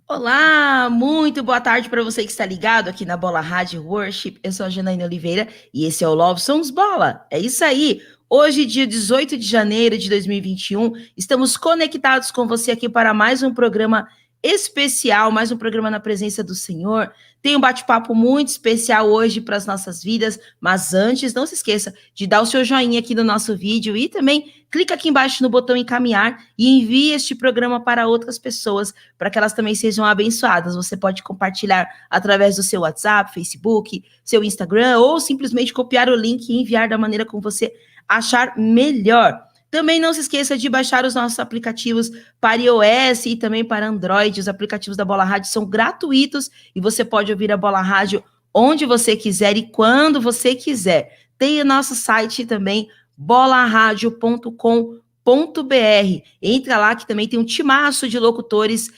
Olá, muito boa tarde para você que está ligado aqui na Bola Rádio Worship. Eu sou a Janaína Oliveira e esse é o Love Songs Bola. É isso aí. Hoje, dia 18 de janeiro de 2021, estamos conectados com você aqui para mais um programa especial, mais um programa na presença do Senhor. Tem um bate-papo muito especial hoje para as nossas vidas, mas antes, não se esqueça de dar o seu joinha aqui no nosso vídeo e também clica aqui embaixo no botão encaminhar e envie este programa para outras pessoas, para que elas também sejam abençoadas. Você pode compartilhar através do seu WhatsApp, Facebook, seu Instagram, ou simplesmente copiar o link e enviar da maneira como você achar melhor. Também não se esqueça de baixar os nossos aplicativos para iOS e também para Android. Os aplicativos da Bola Rádio são gratuitos e você pode ouvir a Bola Rádio onde você quiser e quando você quiser. Tem o nosso site também, bolaradio.com.br. Entra lá que também tem um timaço de locutores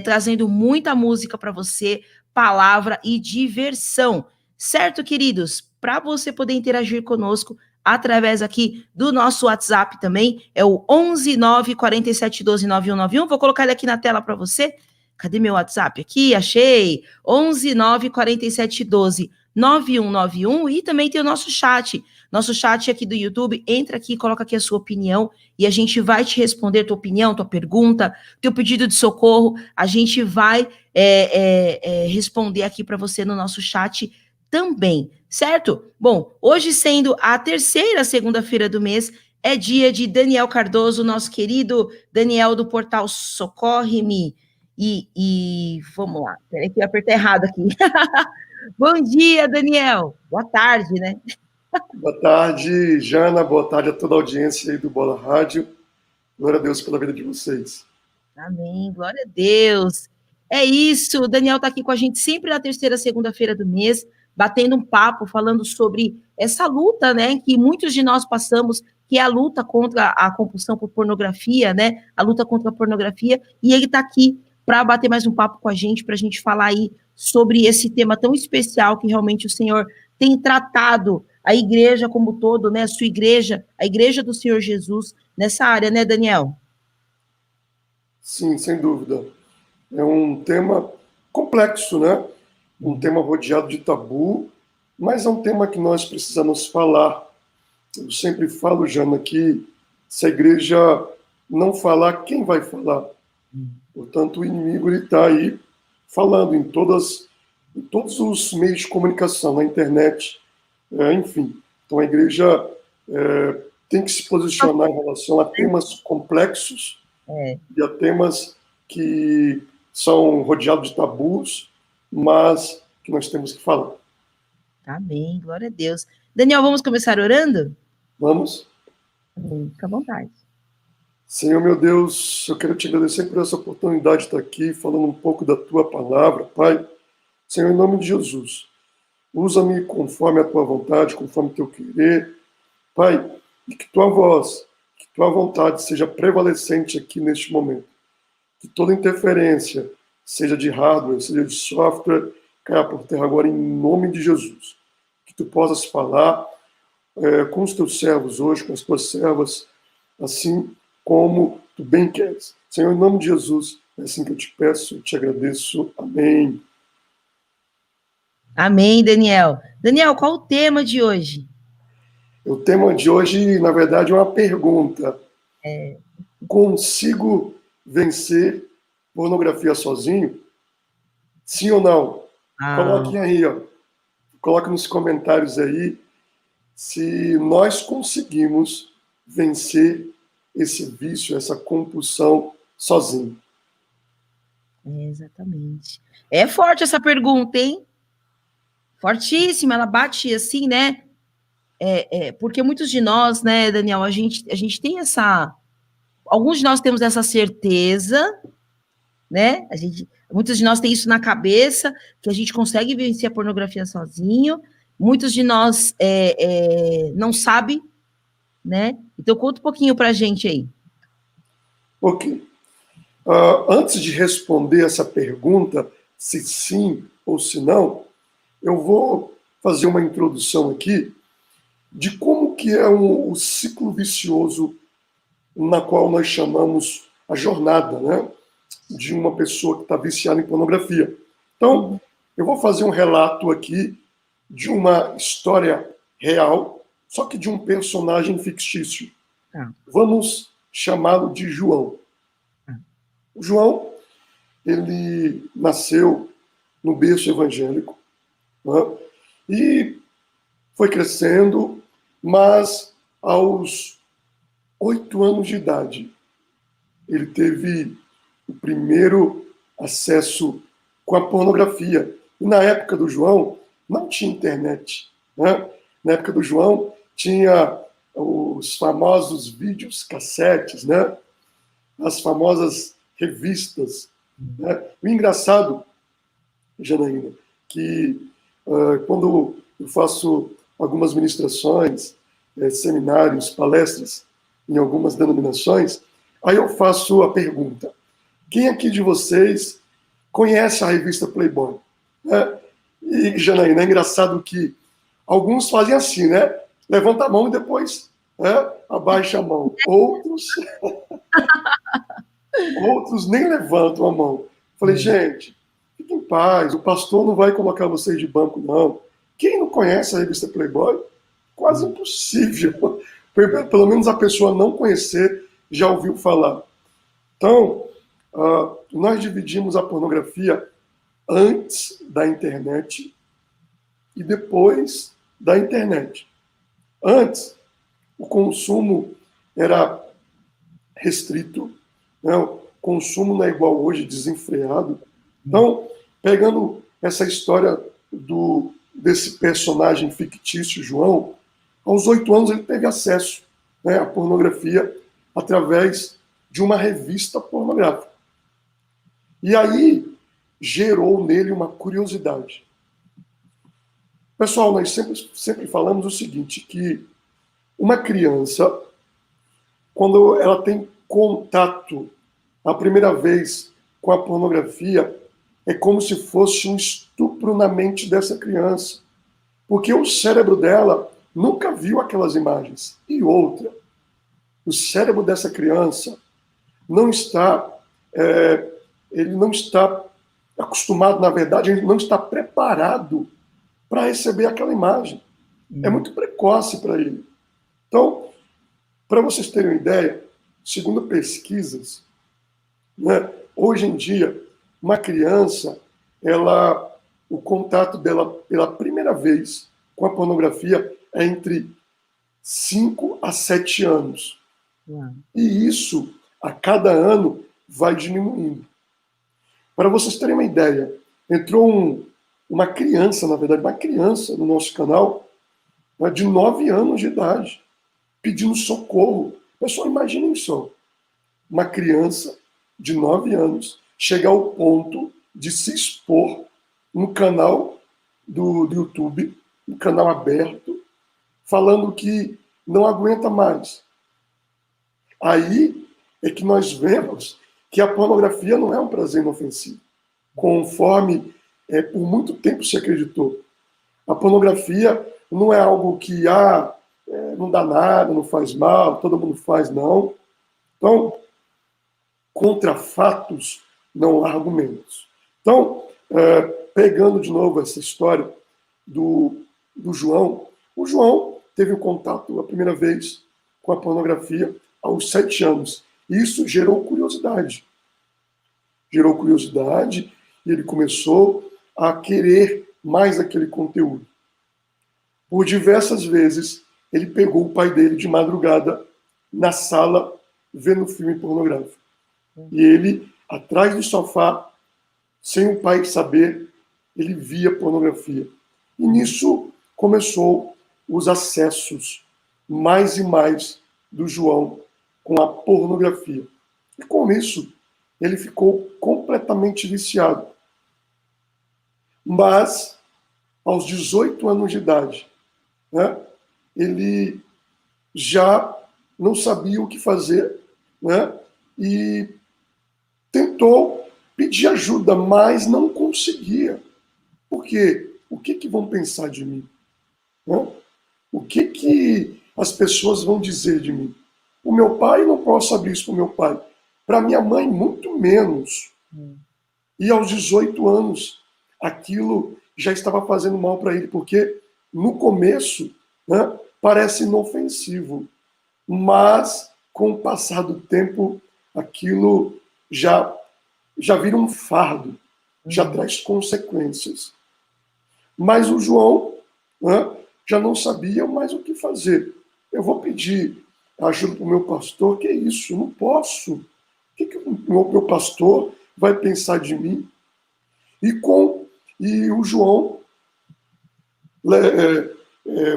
trazendo muita música para você, palavra e diversão. Certo, queridos? Para você poder interagir conosco através aqui do nosso WhatsApp também, é o 11 9 47 12 9191. Vou colocar ele aqui na tela para você. Cadê meu WhatsApp? Aqui, achei. 11 9 47 12 9191. E também tem o nosso chat. Nosso chat aqui do YouTube. Entra aqui, coloca aqui a sua opinião e a gente vai te responder tua opinião, tua pergunta, teu pedido de socorro. A gente vai responder aqui para você no nosso chat também, certo? Bom, hoje sendo a terceira segunda-feira do mês, é dia de Daniel Cardoso, nosso querido Daniel do portal Socorre-me. E vamos lá, peraí que eu apertei errado aqui. Bom dia, Daniel. Boa tarde, né? Boa tarde, Jana. Boa tarde a toda a audiência aí do Bola Rádio. Glória a Deus pela vida de vocês. Amém, glória a Deus. É isso, o Daniel está aqui com a gente sempre na terceira segunda-feira do mês, batendo um papo, falando sobre essa luta, né, que muitos de nós passamos, que é a luta contra a compulsão por pornografia, né, a luta contra a pornografia, e ele está aqui para bater mais um papo com a gente, para a gente falar aí sobre esse tema tão especial que realmente o Senhor tem tratado a igreja como um todo, né, a sua igreja, a igreja do Senhor Jesus, nessa área, né, Daniel? Sim, sem dúvida. É um tema complexo, né? Um tema rodeado de tabu, mas é um tema que nós precisamos falar. Eu sempre falo, Jana, que se a igreja não falar, quem vai falar? Portanto, o inimigo está aí falando em todos os meios de comunicação, na internet, enfim. Então, a igreja tem que se posicionar em relação a temas complexos e a temas que são rodeados de tabus, mas que nós temos que falar. Amém, glória a Deus. Daniel, vamos começar orando? Vamos? Fica à vontade. Senhor, meu Deus, eu quero te agradecer por essa oportunidade de estar aqui falando um pouco da tua palavra, Pai. Senhor, em nome de Jesus, usa-me conforme a tua vontade, conforme o teu querer, Pai, e que tua voz, que tua vontade seja prevalecente aqui neste momento. Que toda interferência, seja de hardware, seja de software, caia por terra agora em nome de Jesus. Que tu possas falar com os teus servos hoje, com as tuas servas, assim como tu bem queres. Senhor, em nome de Jesus, é assim que eu te peço, eu te agradeço. Amém. Amém, Daniel. Daniel, qual o tema de hoje? O tema de hoje, na verdade, é uma pergunta. Consigo vencer pornografia sozinho? Sim ou não? Coloquem aí, ó. Coloque nos comentários aí se nós conseguimos vencer esse vício, essa compulsão sozinho. Exatamente. É forte essa pergunta, hein? Fortíssima, ela bate assim, né? Porque muitos de nós, né, Daniel, a gente tem essa. Alguns de nós temos essa certeza, né? Muitos de nós têm isso na cabeça, que a gente consegue vencer a pornografia sozinho. Muitos de nós não sabem, né? Então, conta um pouquinho pra gente aí. Ok. Antes de responder essa pergunta, se sim ou se não, eu vou fazer uma introdução aqui de como que é o ciclo vicioso na qual nós chamamos a jornada, né? de uma pessoa que está viciada em pornografia. Então, eu vou fazer um relato aqui de uma história real, só que de um personagem fictício. Vamos chamá-lo de João. O João, ele nasceu no berço evangélico, né? E foi crescendo, mas aos 8 anos de idade, ele teve o primeiro acesso com a pornografia. E na época do João, não tinha internet, né? Na época do João, tinha os famosos vídeos cassetes, né? As famosas revistas, né? O engraçado, Janaína, que quando eu faço algumas ministrações, seminários, palestras em algumas denominações, aí eu faço a pergunta: quem aqui de vocês conhece a revista Playboy? E, Janaína, é engraçado que alguns fazem assim, né? Levanta a mão e depois abaixa a mão. Outros nem levantam a mão. Falei, gente, fique em paz, o pastor não vai colocar vocês de banco, não. Quem não conhece a revista Playboy? Quase impossível. Pelo menos a pessoa não conhecer já ouviu falar. Então, nós dividimos a pornografia antes da internet e depois da internet. Antes, o consumo era restrito, né? O consumo não é igual hoje, desenfreado. Então, pegando essa história desse personagem fictício, João, aos 8 anos ele teve acesso, né, à pornografia através de uma revista pornográfica. E aí gerou nele uma curiosidade. Pessoal, nós sempre falamos o seguinte, que uma criança, quando ela tem contato a primeira vez com a pornografia, é como se fosse um estupro na mente dessa criança. Porque o cérebro dela nunca viu aquelas imagens. E outra, o cérebro dessa criança não está, ele não está acostumado, na verdade, ele não está preparado para receber aquela imagem. É muito precoce para ele. Então, para vocês terem uma ideia, segundo pesquisas, né, hoje em dia, uma criança, o contato dela pela primeira vez com a pornografia é entre 5 a 7 anos. E isso, a cada ano, vai diminuindo. Para vocês terem uma ideia, entrou uma criança, na verdade, uma criança no nosso canal, de 9 anos de idade, pedindo socorro. Pessoal, imaginem só, uma criança de 9 anos chegar ao ponto de se expor no canal do YouTube, um canal aberto, falando que não aguenta mais. Aí é que nós vemos que a pornografia não é um prazer inofensivo, conforme por muito tempo se acreditou. A pornografia não é algo que não dá nada, não faz mal, todo mundo faz, não. Então, contra fatos, não há argumentos. Então, pegando de novo essa história do João, o João teve o contato a primeira vez com a pornografia aos 7 anos. Isso gerou curiosidade. Gerou curiosidade e ele começou a querer mais aquele conteúdo. Por diversas vezes, ele pegou o pai dele de madrugada na sala vendo filme pornográfico. E ele, atrás do sofá, sem o pai saber, ele via pornografia. E nisso começou os acessos mais e mais do João com a pornografia. E com isso, ele ficou completamente viciado. Mas, aos 18 anos de idade, né, ele já não sabia o que fazer, né, e tentou pedir ajuda, mas não conseguia. Por quê? O que vão pensar de mim? Né? O que as pessoas vão dizer de mim? O meu pai, não posso abrir isso para o meu pai. Para minha mãe, muito menos. E aos 18 anos, aquilo já estava fazendo mal para ele, porque no começo, né, parece inofensivo, mas com o passar do tempo, aquilo já vira um fardo, já traz consequências. Mas o João, né, já não sabia mais o que fazer. Eu vou pedir ajuda para o meu pastor, que é isso? Eu não posso. O que o meu pastor vai pensar de mim? E o João,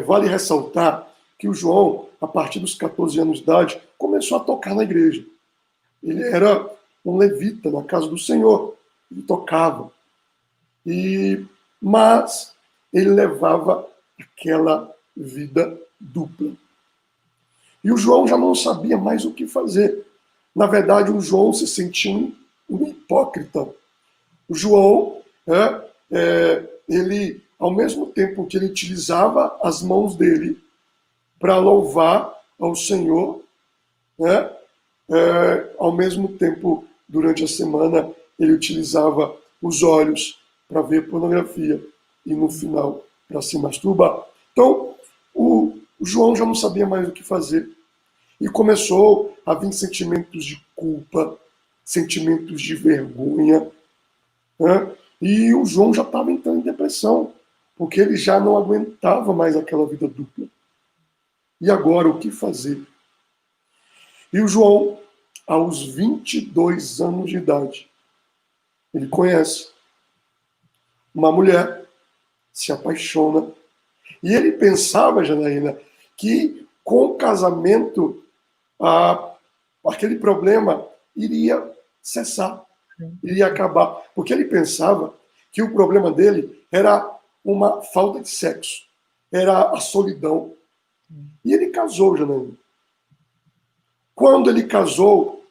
vale ressaltar que o João, a partir dos 14 anos de idade, começou a tocar na igreja. Ele era um levita na casa do Senhor, ele tocava. Mas ele levava aquela vida dupla. E o João já não sabia mais o que fazer. Na verdade, o João se sentia um hipócrita. O João, ele, ao mesmo tempo que ele utilizava as mãos dele para louvar ao Senhor, né, ao mesmo tempo, durante a semana, ele utilizava os olhos para ver pornografia e, no final, para se masturbar. Então, o João já não sabia mais o que fazer. E começou a vir sentimentos de culpa, sentimentos de vergonha, né? E o João já estava entrando em depressão, porque ele já não aguentava mais aquela vida dupla. E agora, o que fazer? E o João, aos 22 anos de idade, ele conhece uma mulher, se apaixona, e ele pensava, Janaína, que com o casamento aquele problema iria cessar, iria acabar, porque ele pensava que o problema dele era uma falta de sexo, era a solidão. E ele casou, Janaína. Quando ele casou,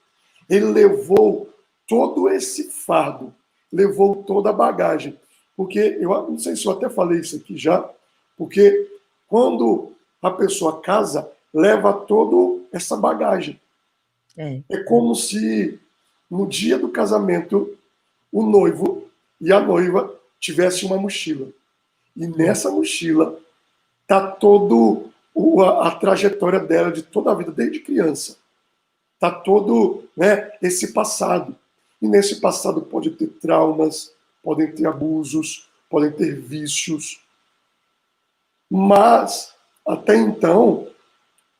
ele levou todo esse fardo, levou toda a bagagem. Porque, eu não sei se eu até falei isso aqui já, porque quando a pessoa casa, leva toda essa bagagem. É como se, no dia do casamento, o noivo e a noiva tivessem uma mochila. E nessa mochila está toda a trajetória dela, de toda a vida, desde criança. Está todo, né, esse passado. E nesse passado pode ter traumas, podem ter abusos, podem ter vícios. Mas, até então,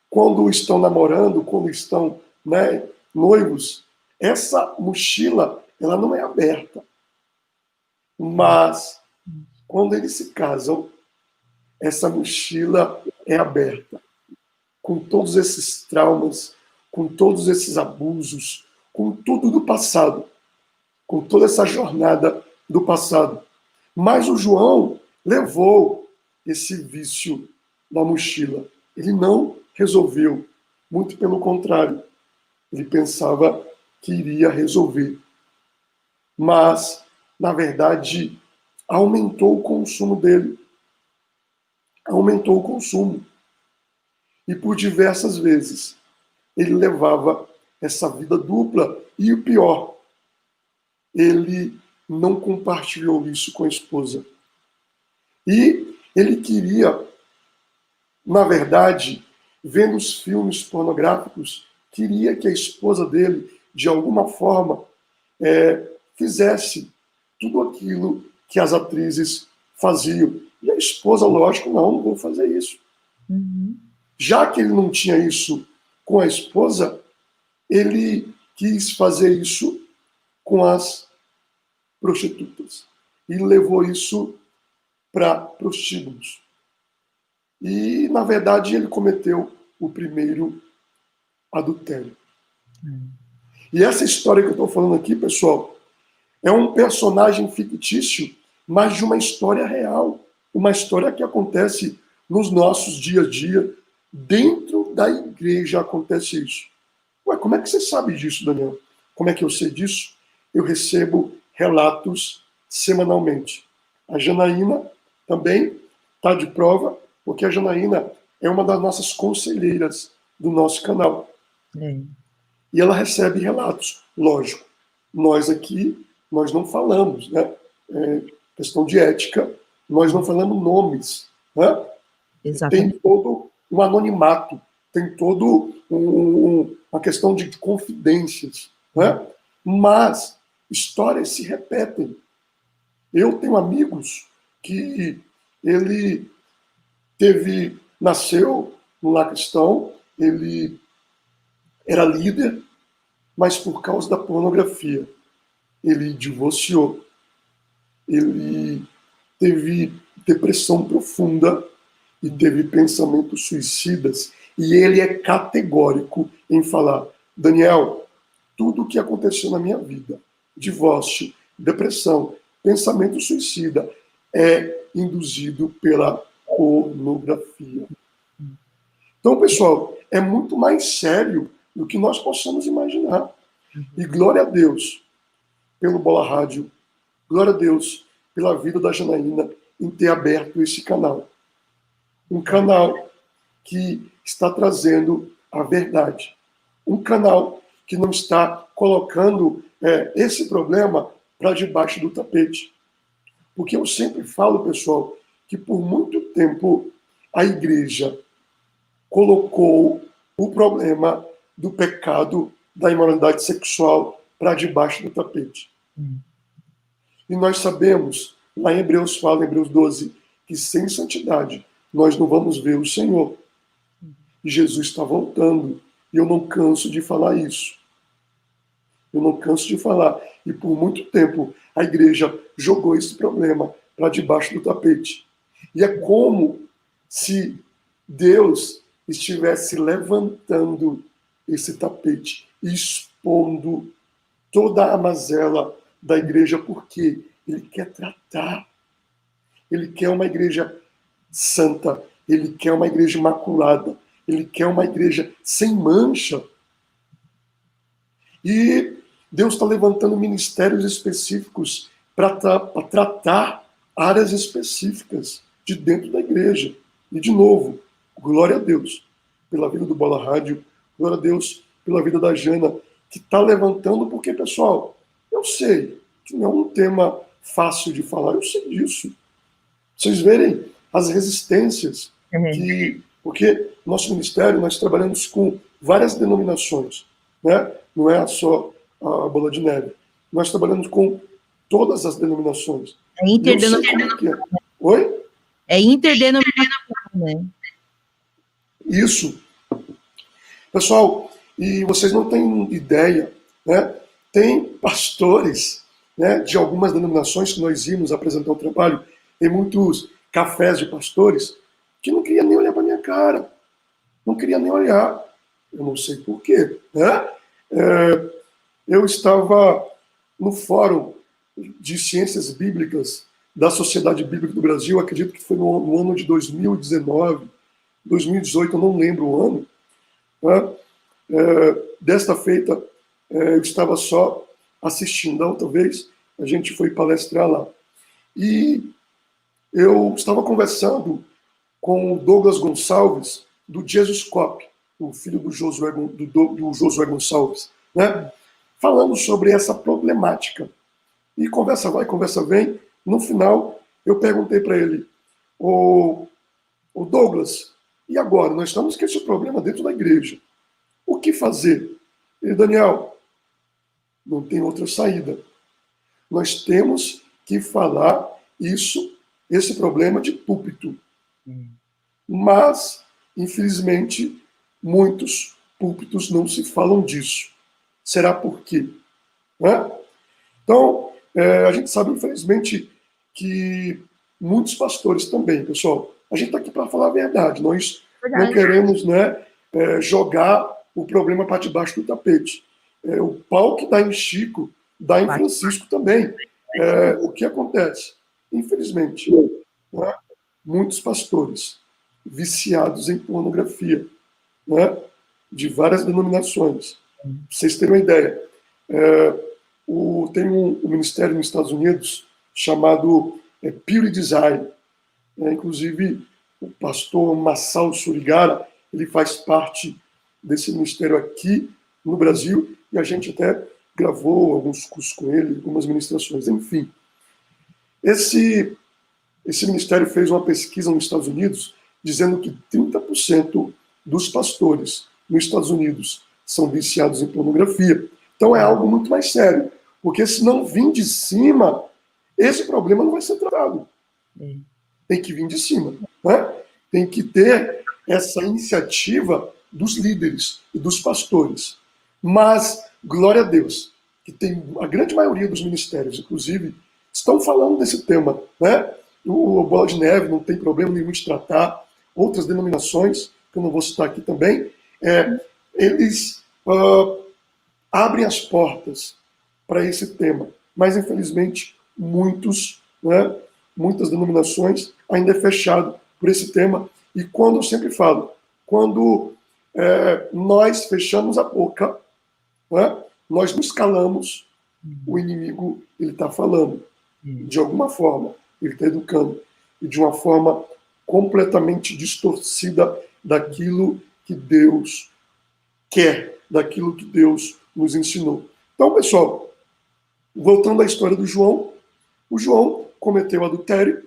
quando estão namorando, quando estão, né, noivos, essa mochila ela não é aberta. Mas, quando eles se casam, essa mochila é aberta. Com todos esses traumas, com todos esses abusos, com tudo do passado, com toda essa jornada do passado. Mas o João levou esse vício na mochila. Ele não resolveu, muito pelo contrário. Ele pensava que iria resolver. Mas, na verdade, aumentou o consumo dele. Aumentou o consumo. E por diversas vezes ele levava essa vida dupla. E o pior, ele não compartilhou isso com a esposa. E ele queria, na verdade, vendo os filmes pornográficos, queria que a esposa dele, de alguma forma, fizesse tudo aquilo que as atrizes faziam. E a esposa, lógico, não vou fazer isso. Já que ele não tinha isso com a esposa, ele quis fazer isso com as prostitutas. E levou isso para prostíbulos. E, na verdade, ele cometeu o primeiro adultério. E essa história que eu estou falando aqui, pessoal, é um personagem fictício, mas de uma história real. Uma história que acontece nos nossos dia a dia. Dentro da igreja acontece isso. Ué, como é que você sabe disso, Daniel? Como é que eu sei disso? Eu recebo relatos semanalmente. A Janaína também está de prova, porque a Janaína é uma das nossas conselheiras do nosso canal. E ela recebe relatos, lógico. Nós aqui nós não falamos, né? Questão de ética, nós não falamos nomes, né? Tem Exatamente. todo um anonimato, tem todo uma questão de confidências, né? Mas histórias se repetem. Eu tenho amigos que ele nasceu no lar cristão, ele era líder, mas por causa da pornografia, ele divorciou, ele teve depressão profunda e teve pensamentos suicidas. E ele é categórico em falar: Daniel, tudo o que aconteceu na minha vida, divórcio, depressão, pensamento suicida, é induzido pela pornografia. Então, pessoal, é muito mais sério do que nós possamos imaginar. E glória a Deus pelo Bola Rádio, glória a Deus pela vida da Janaína em ter aberto esse canal. Um canal que está trazendo a verdade. Um canal que não está colocando esse problema para debaixo do tapete. Porque eu sempre falo, pessoal, que por muito tempo a igreja colocou o problema do pecado, da imoralidade sexual para debaixo do tapete. E nós sabemos, lá em Hebreus fala, em Hebreus 12, que sem santidade nós não vamos ver o Senhor. E Jesus está voltando. E eu não canso de falar isso. Eu não canso de falar. E por muito tempo a igreja jogou esse problema para debaixo do tapete. E é como se Deus estivesse levantando esse tapete, expondo toda a mazela da igreja, porque ele quer tratar. Ele quer uma igreja santa, ele quer uma igreja imaculada, ele quer uma igreja sem mancha. E Deus está levantando ministérios específicos para tratar áreas específicas de dentro da igreja. E, de novo, glória a Deus pela vida do Bola Rádio, glória a Deus pela vida da Jana, que está levantando, porque, pessoal, eu sei que não é um tema fácil de falar, eu sei disso. Vocês verem as resistências que... Porque nosso ministério, nós trabalhamos com várias denominações, né? Não é só a Bola de Neve. Nós trabalhamos com todas as denominações. É interdenominacional. Oi? É interdenominacional, né? Isso. Pessoal, e vocês não têm ideia, né? Tem pastores, né, de algumas denominações que nós íamos apresentar o trabalho, em muitos cafés de pastores, que não queria nem olhar para minha cara. Não queria nem olhar. Eu não sei por quê, né? Eu estava no Fórum de Ciências Bíblicas da Sociedade Bíblica do Brasil, acredito que foi no ano de 2019, 2018, eu não lembro o ano. Né? Desta feita, eu estava só assistindo. Da outra vez, a gente foi palestrar lá. E eu estava conversando com o Douglas Gonçalves, do Jesus Cop, o filho do Josué Gonçalves, né? Falando sobre essa problemática. E conversa vai, conversa vem. No final, eu perguntei para ele: o Douglas, e agora? Nós estamos com esse problema dentro da igreja. O que fazer? Ele: Daniel, não tem outra saída. Nós temos que falar esse problema de púlpito. Mas, infelizmente, muitos púlpitos não se falam disso. Será por quê? Né? Então, a gente sabe, infelizmente, que muitos pastores também, pessoal, a gente está aqui para falar a verdade. Nós não queremos, né, jogar o problema para debaixo do tapete. O pau que dá em Chico, dá em Francisco também. O que acontece? Infelizmente, né, muitos pastores viciados em pornografia, né, de várias denominações. Para vocês terem uma ideia, tem um ministério nos Estados Unidos chamado Pure Design. Inclusive, o pastor Massal Surigara, ele faz parte desse ministério aqui no Brasil, e a gente até gravou alguns cursos com ele, algumas ministrações, enfim. Esse ministério fez uma pesquisa nos Estados Unidos dizendo que 30% dos pastores nos Estados Unidos são viciados em pornografia. Então é algo muito mais sério, porque se não vir de cima, esse problema não vai ser tratado. Tem que vir de cima, né? Tem que ter essa iniciativa dos líderes e dos pastores. Mas, glória a Deus, que tem a grande maioria dos ministérios, inclusive, estão falando desse tema, né? O Bola de Neve não tem problema nenhum de tratar, outras denominações, que eu não vou citar aqui também, eles abrem as portas para esse tema. Mas, infelizmente, muitas denominações ainda é fechado por esse tema. E quando eu sempre falo, quando nós fechamos a boca, né, nós nos calamos, o inimigo ele está falando. De alguma forma, ele está educando. E de uma forma completamente distorcida daquilo que Deus quer, daquilo que Deus nos ensinou. Então, pessoal, voltando à história do João, o João cometeu adultério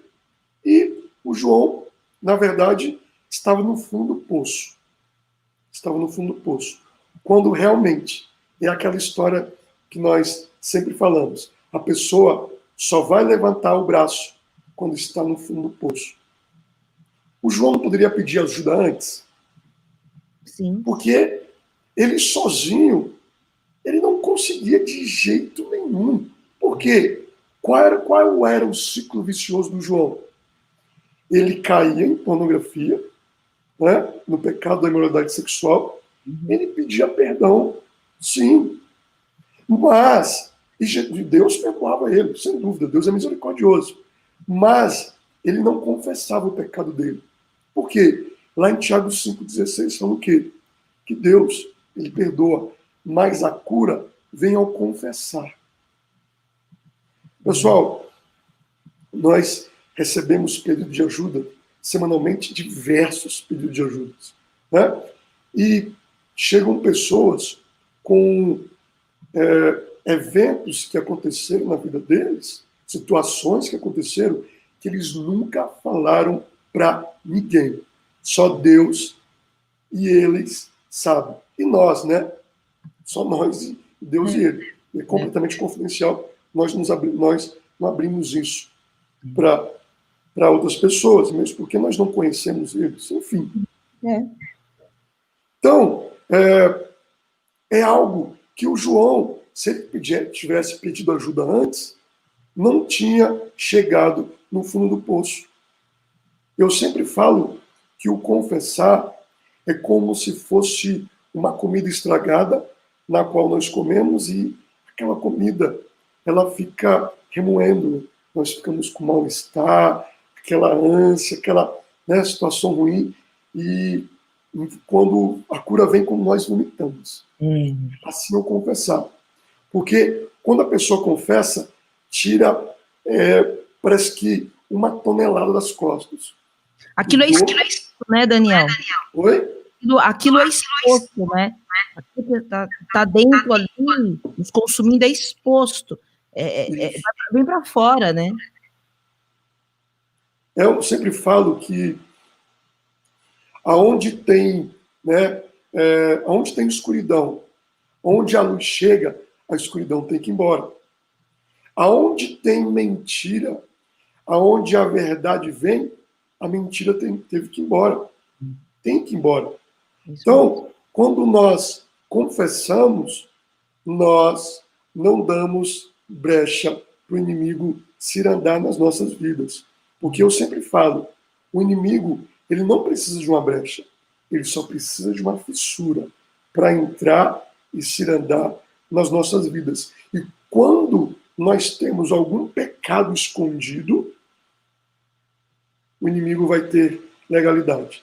e o João, na verdade, estava no fundo do poço. Estava no fundo do poço. Quando realmente é aquela história que nós sempre falamos. A pessoa só vai levantar o braço quando está no fundo do poço. O João não poderia pedir ajuda antes? Sim. Porque ele sozinho, ele não conseguia de jeito nenhum. Por quê? Qual era o ciclo vicioso do João? Ele caía em pornografia, né, no pecado da imoralidade sexual, ele pedia perdão, sim, mas Deus perdoava ele, sem dúvida, Deus é misericordioso, mas ele não confessava o pecado dele. Por quê? Lá em Tiago 5,16 fala o quê? Que Deus, ele perdoa, mas a cura vem ao confessar. Pessoal, nós recebemos pedido de ajuda semanalmente, diversos pedidos de ajuda, né? E chegam pessoas com eventos que aconteceram na vida deles, situações que aconteceram, que eles nunca falaram para ninguém. Só Deus e eles sabem. E nós, né? Só nós e Deus e ele. É completamente confidencial. Nós não abrimos isso para outras pessoas, mesmo porque nós não conhecemos eles. Enfim. Então, é algo que o João, se ele tivesse pedido ajuda antes, não tinha chegado no fundo do poço. Eu sempre falo que o confessar é como se fosse uma comida estragada na qual nós comemos e aquela comida ela fica remoendo, nós ficamos com mal-estar, aquela ânsia, aquela situação ruim, e quando a cura vem, como nós vomitamos. Assim eu confessar. Porque quando a pessoa confessa, tira, parece que uma tonelada das costas. Aquilo é exposto, né, Daniel? Oi? Aquilo é exposto, né? Aquilo tá dentro ali, nos consumindo, é exposto. Vem para fora, né? Eu sempre falo que aonde tem escuridão, onde a luz chega, a escuridão tem que ir embora. Aonde tem mentira, aonde a verdade vem, a mentira teve que ir embora. Tem que ir embora. Então, quando nós confessamos, nós não damos brecha para o inimigo cirandar nas nossas vidas. Porque eu sempre falo, o inimigo, ele não precisa de uma brecha, ele só precisa de uma fissura para entrar e cirandar nas nossas vidas. E quando nós temos algum pecado escondido, o inimigo vai ter legalidade.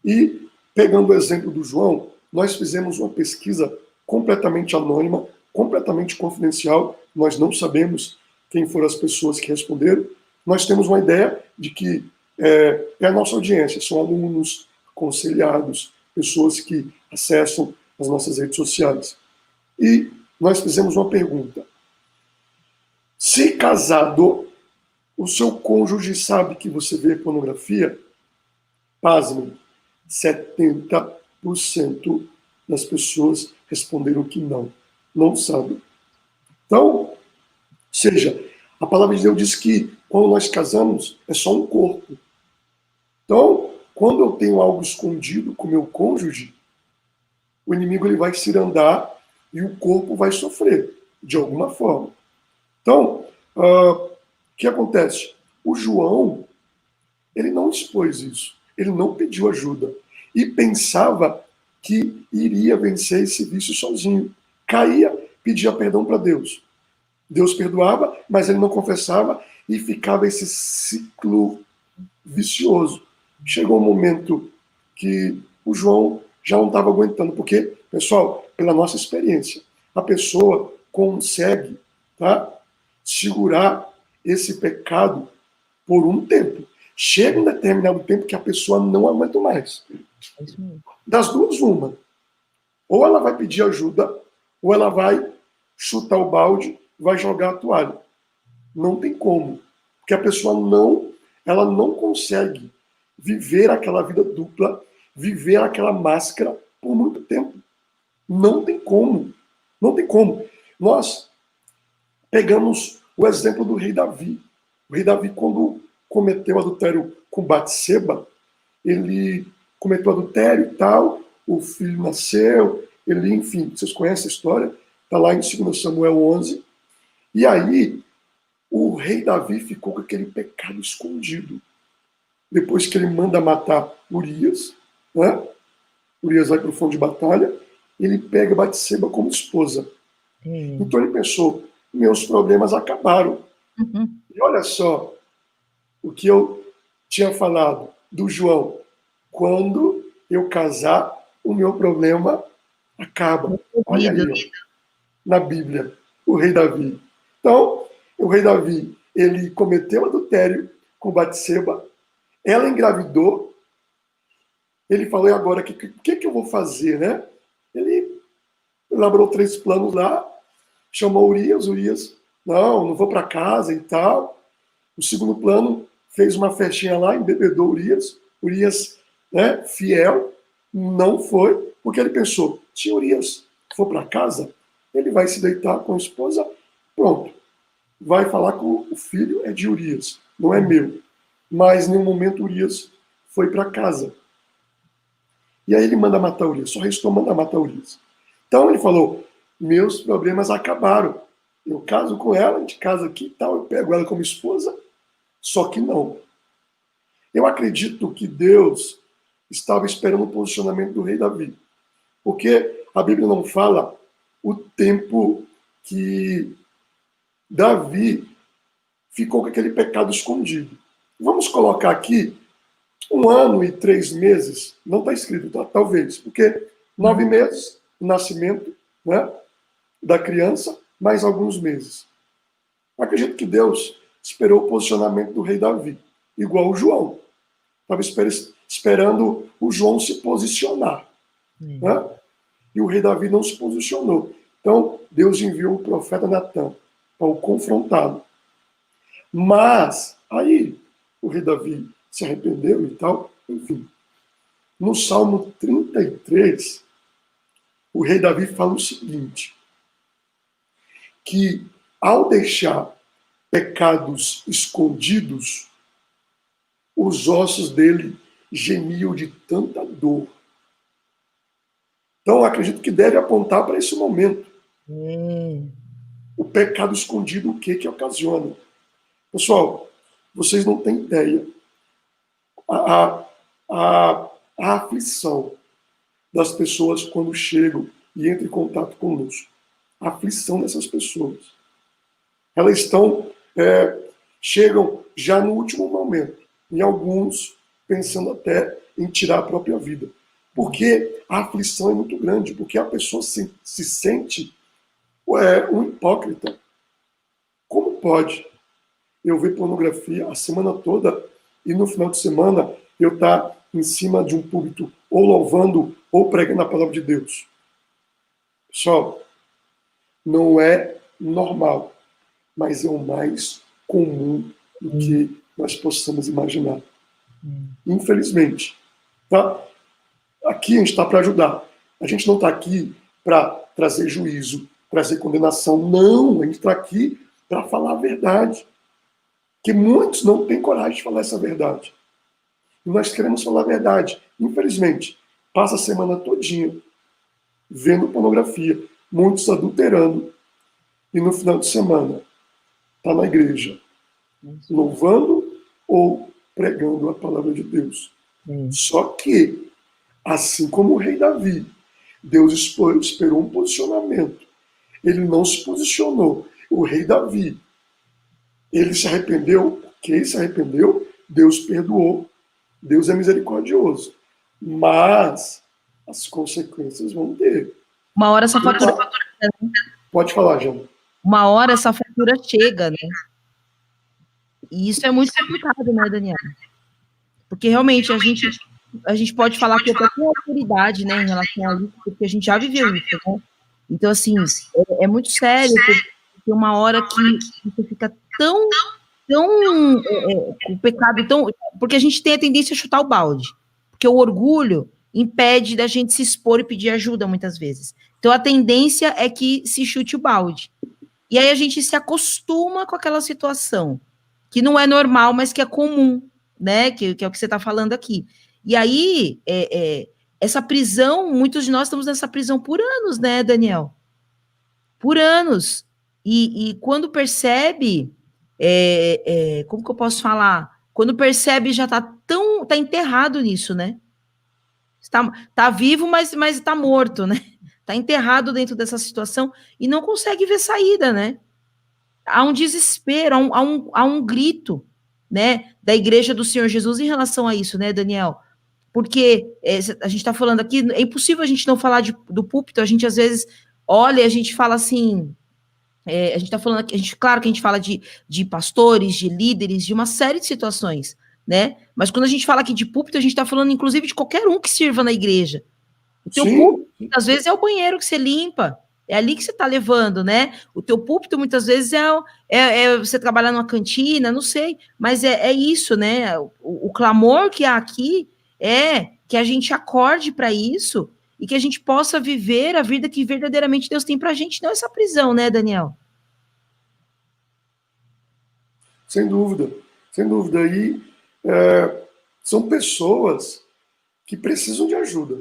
E, pegando o exemplo do João, nós fizemos uma pesquisa completamente anônima, completamente confidencial, nós não sabemos quem foram as pessoas que responderam, nós temos uma ideia de que é a nossa audiência, são alunos, aconselhados, pessoas que acessam as nossas redes sociais. E nós fizemos uma pergunta. Se casado, o seu cônjuge sabe que você vê pornografia? Pasmem, 70% das pessoas responderam que não. Não sabe. Então, ou seja, a palavra de Deus diz que quando nós casamos, é só um corpo. Então, quando eu tenho algo escondido com meu cônjuge, o inimigo ele vai se andar e o corpo vai sofrer, de alguma forma. Então, o que acontece? O João, ele não expôs isso. Ele não pediu ajuda. E pensava que iria vencer esse vício sozinho. Caía, pedia perdão para Deus. Deus perdoava, mas ele não confessava e ficava esse ciclo vicioso. Chegou um momento que o João já não estava aguentando, porque, pessoal, pela nossa experiência, a pessoa consegue, tá, segurar esse pecado por um tempo. Chega um determinado tempo que a pessoa não aguenta mais. Das duas, uma. Ou ela vai pedir ajuda, ou ela vai chutar o balde, vai jogar a toalha. Não tem como. Porque a pessoa ela não consegue viver aquela vida dupla, viver aquela máscara por muito tempo. Não tem como. Não tem como. Nós pegamos o exemplo do rei Davi. O rei Davi, quando cometeu adultério com Batseba, ele cometeu adultério e tal, o filho nasceu, ele, enfim, vocês conhecem a história, está lá em 2 Samuel 11. E aí, o rei Davi ficou com aquele pecado escondido. Depois que ele manda matar Urias, né? Urias vai para o fundo de batalha, ele pega Batseba como esposa. Então ele pensou, meus problemas acabaram. E olha só o que eu tinha falado do João. Quando eu casar, o meu problema acaba. Olha aí, ó, na Bíblia, o rei Davi. Então, o rei Davi, ele cometeu adultério com Batseba, ela engravidou, ele falou, e agora, o que eu vou fazer, né? Ele elaborou 3 planos lá, chamou Urias, não vou para casa e tal. O segundo plano, fez uma festinha lá, embebedou Urias, né, fiel, não foi, porque ele pensou, se Urias for para casa, ele vai se deitar com a esposa, pronto, vai falar que o filho é de Urias, não é meu. Mas, em nenhum momento, Urias foi para casa. E aí ele manda matar Urias, só restou mandar matar Urias. Então ele falou, meus problemas acabaram. Eu caso com ela, a gente casa aqui e tal, eu pego ela como esposa, só que não. Eu acredito que Deus estava esperando o posicionamento do rei Davi. Porque a Bíblia não fala o tempo que Davi ficou com aquele pecado escondido. Vamos colocar aqui 1 ano e 3 meses, não está escrito, tá? Talvez, porque 9 meses, o nascimento, né, da criança, mais alguns meses. Eu acredito que Deus esperou o posicionamento do rei Davi, igual o João. Estava esperando o João se posicionar. Né? E o rei Davi não se posicionou. Então, Deus enviou o profeta Natan para o confrontá-lo. Mas, aí, o rei Davi se arrependeu e tal, enfim. No Salmo 33, o rei Davi fala o seguinte, que ao deixar pecados escondidos, os ossos dele gemiam de tanta dor. Então, acredito que deve apontar para esse momento. O pecado escondido, o que ocasiona? Pessoal, vocês não têm ideia. A aflição das pessoas quando chegam e entram em contato conosco. A aflição dessas pessoas. Elas chegam já no último momento. E alguns pensando até em tirar a própria vida. Porque a aflição é muito grande, porque a pessoa se sente um hipócrita. Como pode eu ver pornografia a semana toda e no final de semana eu estar em cima de um púlpito ou louvando ou pregando a palavra de Deus? Pessoal, não é normal, mas é o mais comum do que nós possamos imaginar. Infelizmente. Tá? Aqui a gente está para ajudar. A gente não está aqui para trazer juízo, trazer condenação. Não, a gente está aqui para falar a verdade. Que muitos não têm coragem de falar essa verdade. E nós queremos falar a verdade. Infelizmente, passa a semana todinha vendo pornografia, muitos adulterando, e no final de semana está na igreja, louvando ou pregando a palavra de Deus. Só que, assim como o rei Davi, Deus esperou um posicionamento. Ele não se posicionou. O rei Davi, ele se arrependeu, porque ele se arrependeu, Deus perdoou. Deus é misericordioso. Mas as consequências vão ter. Uma hora essa fatura... Pode falar, Jana. Uma hora essa fatura chega, né? E isso é muito complicado, né, Daniel? Porque realmente a gente pode falar que até com autoridade, né, em relação a isso, porque a gente já viveu isso, né? Então, assim, é muito sério, porque uma hora que você fica tão o pecado tão... Porque a gente tem a tendência a chutar o balde. Porque o orgulho impede da gente se expor e pedir ajuda, muitas vezes. Então, a tendência é que se chute o balde. E aí a gente se acostuma com aquela situação, que não é normal, mas que é comum, né? Que é o que você está falando aqui. E aí, essa prisão, muitos de nós estamos nessa prisão por anos, né, Daniel? Por anos. E quando percebe, como que eu posso falar? Quando percebe, já tá enterrado nisso, né? Tá vivo, mas está morto, né? Tá enterrado dentro dessa situação e não consegue ver saída, né? Há um desespero, há um grito, né, da Igreja do Senhor Jesus em relação a isso, né, Daniel? Porque a gente está falando aqui, é impossível a gente não falar do púlpito, a gente às vezes olha e a gente fala assim, a gente está falando aqui, claro que a gente fala de pastores, de líderes, de uma série de situações, né? Mas quando a gente fala aqui de púlpito, a gente está falando inclusive de qualquer um que sirva na igreja. O teu púlpito, às vezes, é o banheiro que você limpa, é ali que você está levando, né? O teu púlpito, muitas vezes, é você trabalhar numa cantina, não sei, mas é isso, né? O clamor que há aqui é que a gente acorde para isso e que a gente possa viver a vida que verdadeiramente Deus tem para a gente, não essa prisão, né, Daniel? Sem dúvida, sem dúvida. E são pessoas que precisam de ajuda.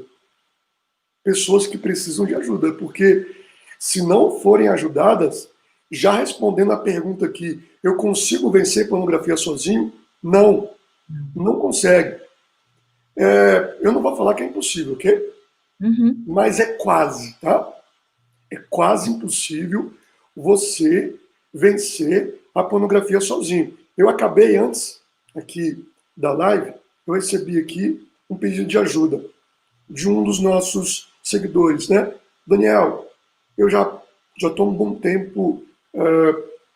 Pessoas que precisam de ajuda, porque se não forem ajudadas, já respondendo a pergunta aqui, eu consigo vencer pornografia sozinho? Não, não consegue. Eu não vou falar que é impossível, ok? Uhum. Mas é quase, tá? É quase impossível você vencer a pornografia sozinho. Eu acabei antes aqui da live, eu recebi aqui um pedido de ajuda de um dos nossos seguidores, né? Daniel, eu já estou um bom tempo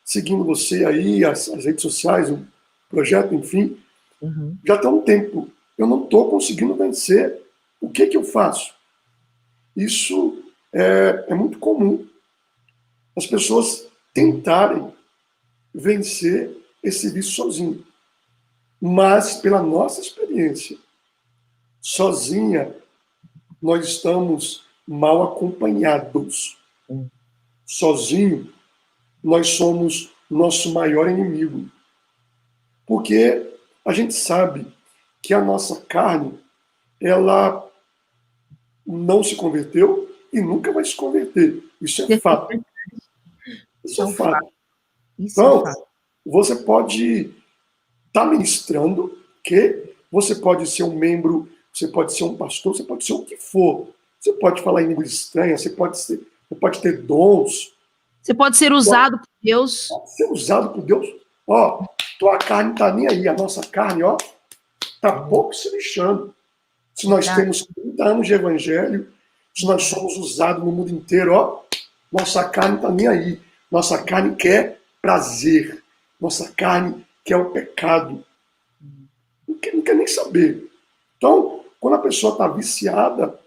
seguindo você aí, as redes sociais, o projeto, enfim. Uhum. Já está um tempo. Eu não estou conseguindo vencer. O que eu faço? Isso é muito comum. As pessoas tentarem vencer esse vício sozinho. Mas, pela nossa experiência, sozinha, nós estamos mal acompanhados. Sozinho, nós somos nosso maior inimigo. Porque a gente sabe que a nossa carne, ela não se converteu e nunca vai se converter. Isso é fato. Isso é fato. Então, você pode estar ministrando, que você pode ser um membro, você pode ser um pastor, você pode ser o que for. Você pode falar em língua estranha, você pode ter dons. Você pode ser usado por Deus. Pode ser usado por Deus. Ó, tua carne está nem aí. A nossa carne, ó, está pouco se lixando. Se nós temos 30 anos de evangelho, se nós somos usados no mundo inteiro, ó, nossa carne está nem aí. Nossa carne quer prazer. Nossa carne quer o pecado. Não quer nem saber. Então, quando a pessoa está viciada,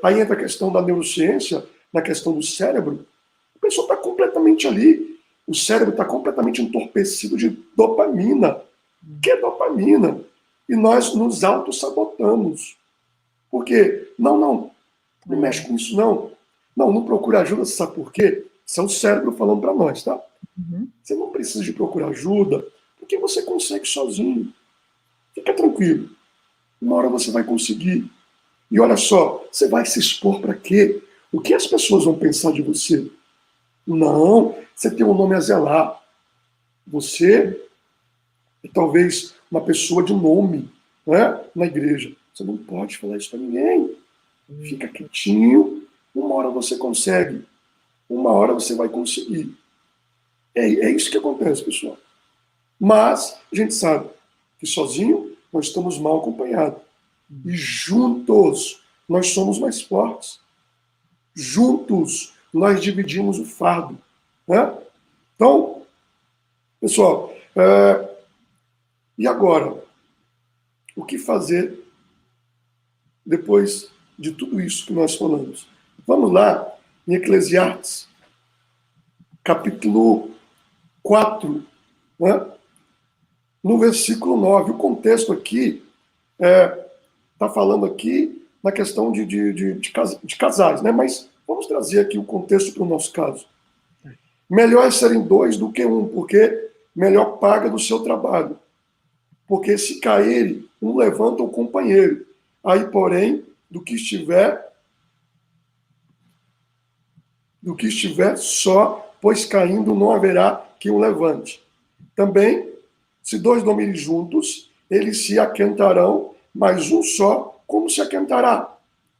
aí entra a questão da neurociência, na questão do cérebro, A pessoa está completamente ali, o cérebro está completamente entorpecido de dopamina. O que é dopamina? E nós nos auto-sabotamos. Por quê? Não mexe com isso, não. Não procura ajuda, você sabe por quê? Isso é o cérebro falando para nós, tá? Você não precisa de procurar ajuda, porque você consegue sozinho. Fica tranquilo. Uma hora você vai conseguir. E olha só, você vai se expor para quê? O que as pessoas vão pensar de você? Não, você tem um nome a zelar. Você é talvez uma pessoa de nome, né, na igreja. Você não pode falar isso para ninguém. Fica quietinho, uma hora você consegue. Uma hora você vai conseguir. É isso que acontece, pessoal. Mas a gente sabe que sozinho nós estamos mal acompanhados. E juntos nós somos mais fortes. Juntos nós dividimos o fardo. Né? Então, pessoal, e agora? O que fazer depois de tudo isso que nós falamos? Vamos lá em Eclesiastes, capítulo 4, né? No versículo 9. O contexto aqui está falando aqui na questão de casais, né? Mas vamos trazer aqui o contexto para o nosso caso. Melhor é serem dois do que um, porque melhor paga do seu trabalho. Porque se caírem, um levanta o companheiro. Aí, porém, do que estiver só, pois caindo não haverá que o levante. Também, se dois dormirem juntos, eles se aquentarão, mas um só, como se aquentará?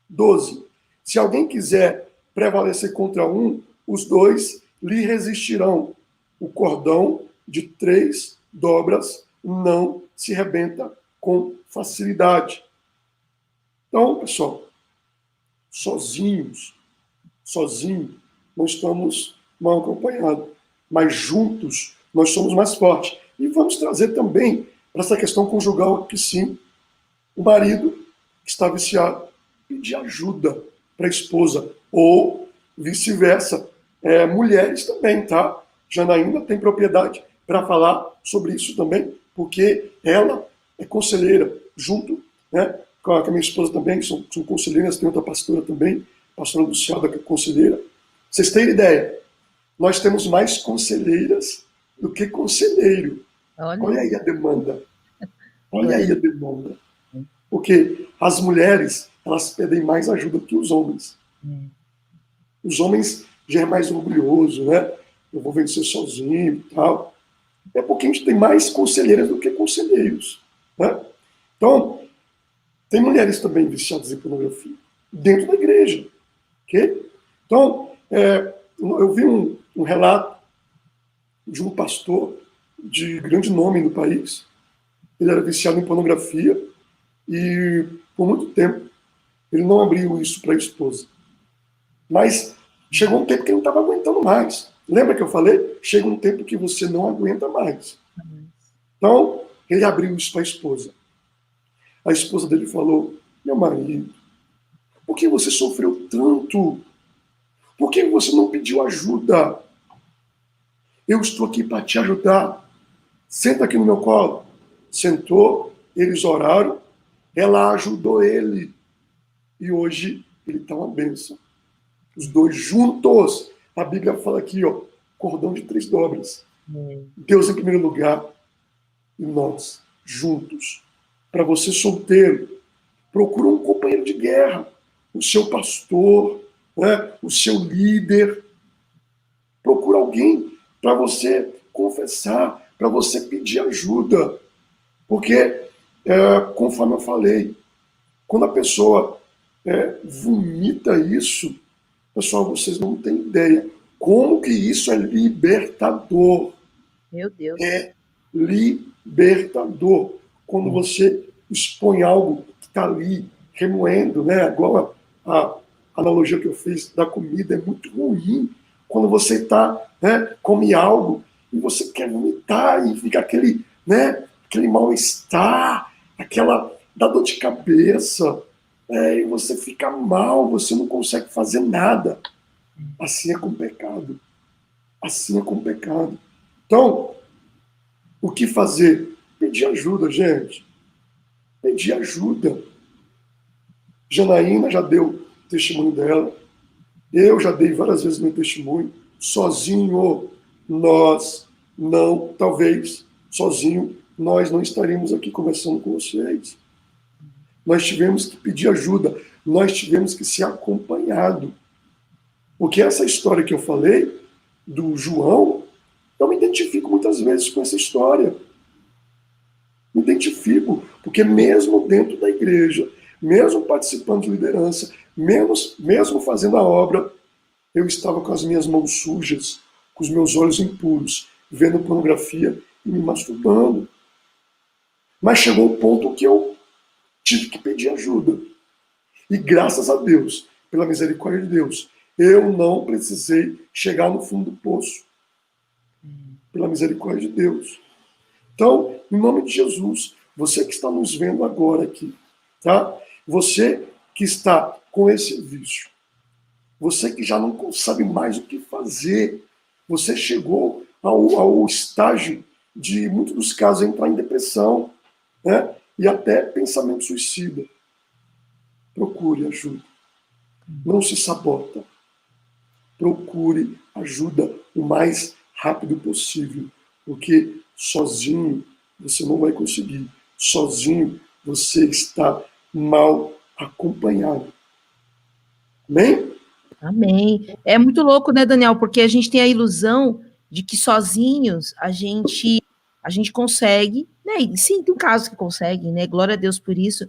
12. Se alguém quiser prevalecer contra um, os dois lhe resistirão. O cordão de 3 dobras não se rebenta com facilidade. Então, pessoal, sozinho, não estamos mal acompanhados, mas juntos nós somos mais fortes. E vamos trazer também para essa questão conjugal que sim, o marido que está viciado pedir ajuda para a esposa, ou vice-versa. Mulheres também, tá? Janaína tem propriedade para falar sobre isso também, porque ela é conselheira, junto, né, com a minha esposa também, são conselheiras, tem outra pastora também, pastora Luciana, que é conselheira. Vocês têm ideia? Nós temos mais conselheiras do que conselheiro. Olha aí a demanda. Olha aí a demanda. Porque as mulheres, elas pedem mais ajuda que os homens. Os homens já é mais orgulhoso, né? Eu vou vencer sozinho e tal. É porque a gente tem mais conselheiras do que conselheiros, né? Então, tem mulheres também viciadas em pornografia dentro da igreja, ok? Então, eu vi um relato de um pastor de grande nome no país. Ele era viciado em pornografia e, por muito tempo, ele não abriu isso para a esposa. Mas chegou um tempo que ele não estava aguentando mais. Lembra que eu falei? Chega um tempo que você não aguenta mais. Então, ele abriu isso para a esposa. A esposa dele falou: meu marido, por que você sofreu tanto? Por que você não pediu ajuda? Eu estou aqui para te ajudar. Senta aqui no meu colo. Sentou, eles oraram, ela ajudou ele. E hoje ele está uma bênção. Os dois juntos. A Bíblia fala aqui, ó, cordão de 3 dobras. Deus em primeiro lugar e nós juntos. Para você solteiro, procura um companheiro de guerra, o seu pastor, né, o seu líder. Procura alguém para você confessar, para você pedir ajuda. Porque, conforme eu falei, quando a pessoa vomita isso, pessoal, vocês não têm ideia como que isso é libertador. Meu Deus. É libertador. Quando você expõe algo que está ali remoendo, né? Agora, a analogia que eu fiz da comida é muito ruim. Quando você come algo e você quer vomitar e fica aquele mal-estar, dá dor de cabeça, e você fica mal, você não consegue fazer nada. Assim é com o pecado. assim é com o pecado. Então, o que fazer? Pedir ajuda, gente. Pedir ajuda. Janaína já deu testemunho dela. Eu já dei várias vezes meu testemunho. Sozinho, nós não, talvez, sozinho, nós não estaríamos aqui conversando com vocês. Nós tivemos que pedir ajuda. Nós tivemos que ser acompanhado. Porque essa história que eu falei, do João, eu me identifico muitas vezes com essa história. Me identifico, porque mesmo dentro da igreja, mesmo participando de liderança, mesmo fazendo a obra, eu estava com as minhas mãos sujas, com os meus olhos impuros, vendo pornografia e me masturbando. Mas chegou o ponto que eu tive que pedir ajuda. E graças a Deus, pela misericórdia de Deus, eu não precisei chegar no fundo do poço. Pela misericórdia de Deus. Então, em nome de Jesus, você que está nos vendo agora aqui, tá? Você que está com esse vício, você que já não sabe mais o que fazer, você chegou ao estágio de, em muitos dos casos, entrar em depressão, né? E até pensamento suicida. Procure ajuda. Não se sabota. Procure ajuda o mais rápido possível, porque sozinho você não vai conseguir. Sozinho você está mal acompanhado. Amém? Amém. É muito louco, né, Daniel? Porque a gente tem a ilusão de que sozinhos a gente consegue, né? E sim, tem casos que conseguem, né? Glória a Deus por isso.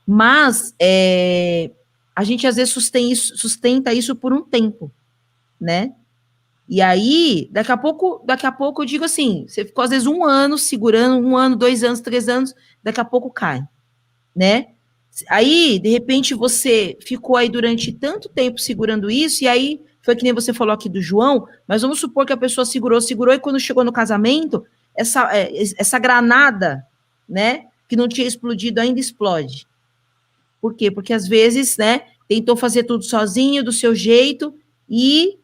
Mas a gente às vezes sustenta isso por um tempo, né? E aí, daqui a pouco eu digo assim, você ficou às vezes um ano segurando, 1 ano, 2 anos, 3 anos, daqui a pouco cai, né? Aí, de repente, você ficou aí durante tanto tempo segurando isso, e aí foi que nem você falou aqui do João, mas vamos supor que a pessoa segurou, e quando chegou no casamento, essa granada, né, que não tinha explodido ainda explode. Por quê? Porque às vezes, né, tentou fazer tudo sozinho, do seu jeito, e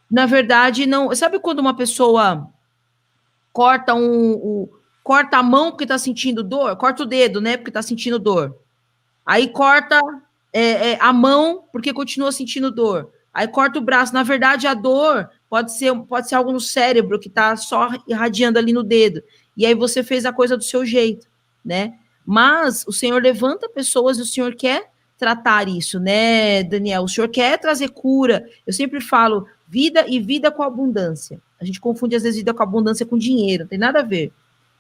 na verdade não. Sabe quando uma pessoa corta corta a mão porque está sentindo dor, corta o dedo, né, porque está sentindo dor. Aí corta a mão porque continua sentindo dor. Aí corta o braço. Na verdade, a dor pode ser algo no cérebro que está só irradiando ali no dedo. E aí você fez a coisa do seu jeito, né? Mas o Senhor levanta pessoas e o Senhor quer tratar isso, né, Daniel? O Senhor quer trazer cura. Eu sempre falo vida e vida com abundância. A gente confunde às vezes vida com abundância com dinheiro, não tem nada a ver.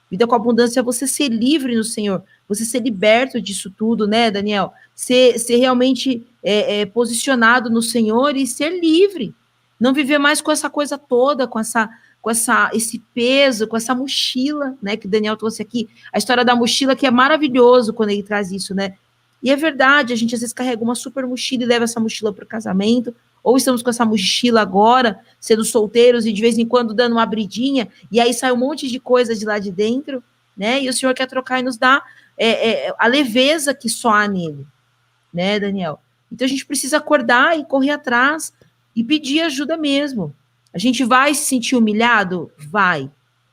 Vida com abundância é você ser livre no Senhor, você ser liberto disso tudo, né, Daniel? Ser realmente posicionado no Senhor e ser livre. Não viver mais com essa coisa toda, esse peso, com essa mochila, né, que o Daniel trouxe aqui. A história da mochila que é maravilhoso quando ele traz isso, né? E é verdade, a gente às vezes carrega uma super mochila e leva essa mochila para o casamento, ou estamos com essa mochila agora, sendo solteiros e de vez em quando dando uma abridinha, e aí sai um monte de coisa de lá de dentro, né? E o Senhor quer trocar e nos dar a leveza que só há nele, né, Daniel? Então a gente precisa acordar e correr atrás e pedir ajuda mesmo. A gente vai se sentir humilhado? Vai.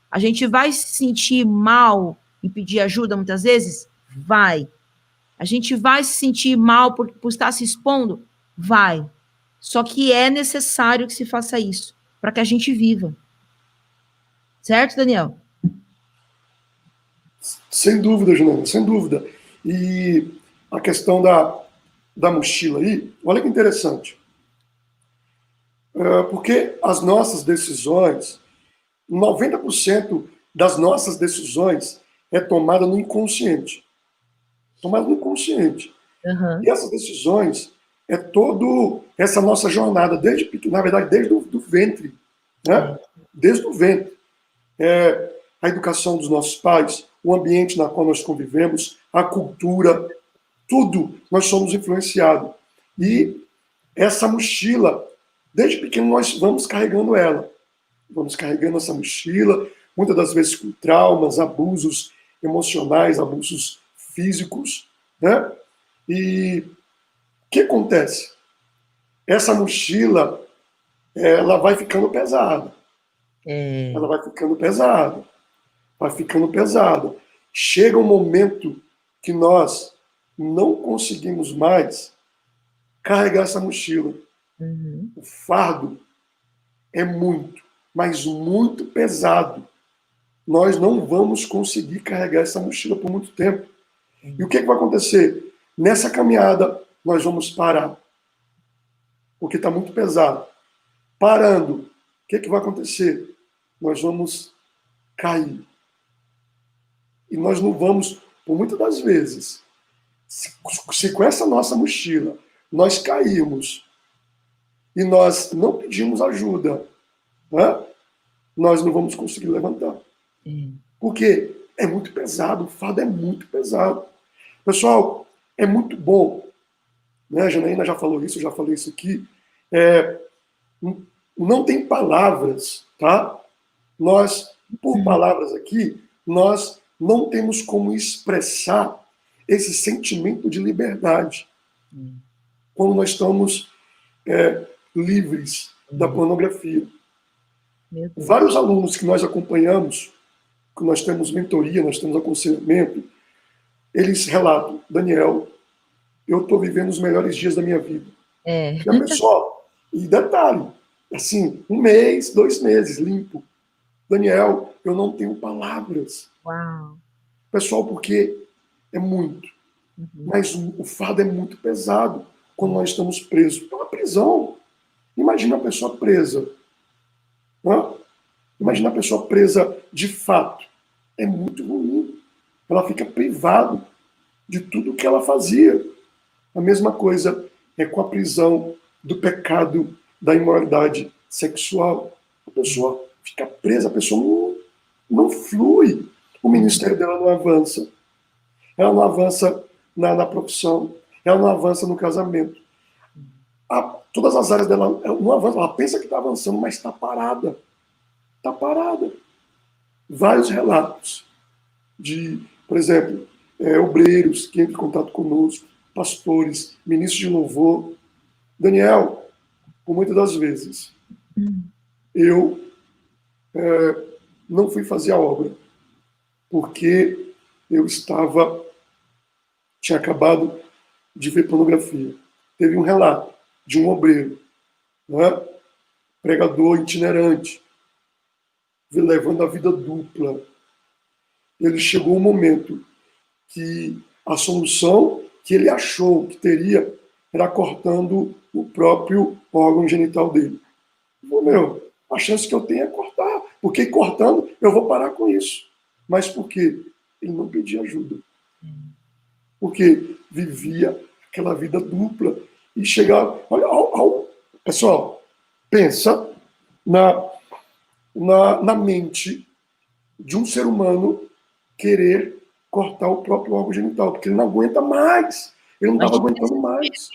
A gente vai se sentir mal e pedir ajuda muitas vezes? Vai. A gente vai se sentir mal por estar se expondo? Vai. Só que é necessário que se faça isso para que a gente viva. Certo, Daniel? Sem dúvida, Juliana, sem dúvida. E a questão da mochila aí, olha que interessante. Porque as nossas decisões, 90% das nossas decisões é tomada no inconsciente. Tomada no inconsciente. Uhum. E essas decisões é toda essa nossa jornada, desde pequeno, na verdade, desde o ventre. Né? Desde o ventre. A educação dos nossos pais, o ambiente na qual nós convivemos, a cultura, tudo nós somos influenciados. E essa mochila, desde pequeno nós vamos carregando ela. Vamos carregando essa mochila, muitas das vezes com traumas, abusos emocionais, abusos físicos, né? E o que acontece? Essa mochila, ela vai ficando pesada. É. Ela vai ficando pesada, vai ficando pesada. Chega um momento que nós não conseguimos mais carregar essa mochila. Uhum. O fardo é muito, mas muito pesado. Nós não vamos conseguir carregar essa mochila por muito tempo. E o que vai acontecer? Nessa caminhada, nós vamos parar, porque está muito pesado. Parando, o que vai acontecer? Nós vamos cair. E nós não vamos, por muitas das vezes, se com essa nossa mochila nós cairmos e nós não pedimos ajuda, né, nós não vamos conseguir levantar. Porque é muito pesado, o fardo é muito pesado. Pessoal, é muito bom, né? A Janaína já falou isso, eu já falei isso aqui. Não tem palavras, tá? Nós, por palavras aqui, nós não temos como expressar esse sentimento de liberdade quando nós estamos livres da pornografia. Vários alunos que nós acompanhamos, que nós temos mentoria, nós temos aconselhamento, eles relatam: Daniel, eu estou vivendo os melhores dias da minha vida. E a pessoa, e detalhe, assim, 1 mês, 2 meses, limpo. Daniel, eu não tenho palavras. Uau. Pessoal, porque é muito. Mas o fardo é muito pesado quando nós estamos presos. É uma prisão. Imagina a pessoa presa. Né? Imagina a pessoa presa de fato. É muito ruim. Ela fica privada de tudo que ela fazia. A mesma coisa é com a prisão do pecado da imoralidade sexual. A pessoa fica presa, a pessoa não flui. O ministério dela não avança. Ela não avança na profissão. Ela não avança no casamento. Todas as áreas dela não avançam. Ela pensa que está avançando, mas está parada. Está parada. Vários relatos de, por exemplo, obreiros que entram em contato conosco, pastores, ministros de louvor. Daniel, por muitas das vezes, eu não fui fazer a obra, porque eu tinha acabado de ver pornografia. Teve um relato de um obreiro, né, pregador itinerante, levando a vida dupla. Ele chegou um momento que a solução que ele achou que teria era cortando o próprio órgão genital dele. Meu, a chance que eu tenho é cortar, porque cortando eu vou parar com isso. Mas por quê? Ele não pedia ajuda. Porque vivia aquela vida dupla e chegava... Olha, pessoal, pensa na mente de um ser humano querer cortar o próprio órgão genital, porque ele não aguenta mais. Ele não estava aguentando mais.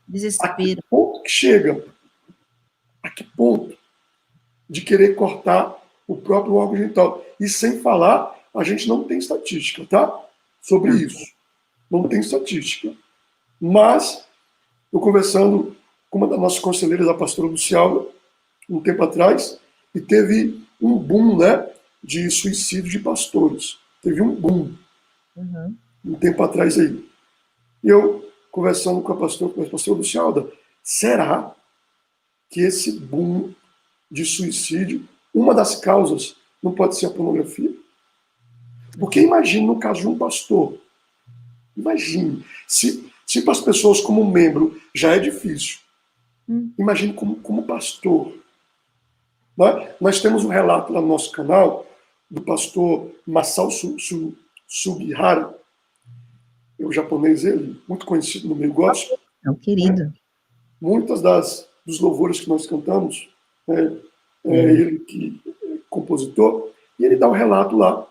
Desespero. A que ponto que chega? A que ponto de querer cortar o próprio órgão genital? E sem falar, a gente não tem estatística, tá? Sobre isso. Não tem estatística. Mas, eu conversando com uma das nossas conselheiras, a pastora Luciana, um tempo atrás, e teve um boom, né, de suicídio de pastores. Teve um boom. Um tempo atrás aí. E eu, conversando com a pastora Lucialda, será que esse boom de suicídio, uma das causas não pode ser a pornografia? Porque imagine no caso de um pastor. Imagine. Se para as pessoas como membro já é difícil, imagine como pastor. Nós temos um relato lá no nosso canal do pastor Masao Sugihara, é o japonês, ele, muito conhecido no meio gospel. É um querido. Muitas dos louvores que nós cantamos, ele que é compositor, e ele dá um relato lá,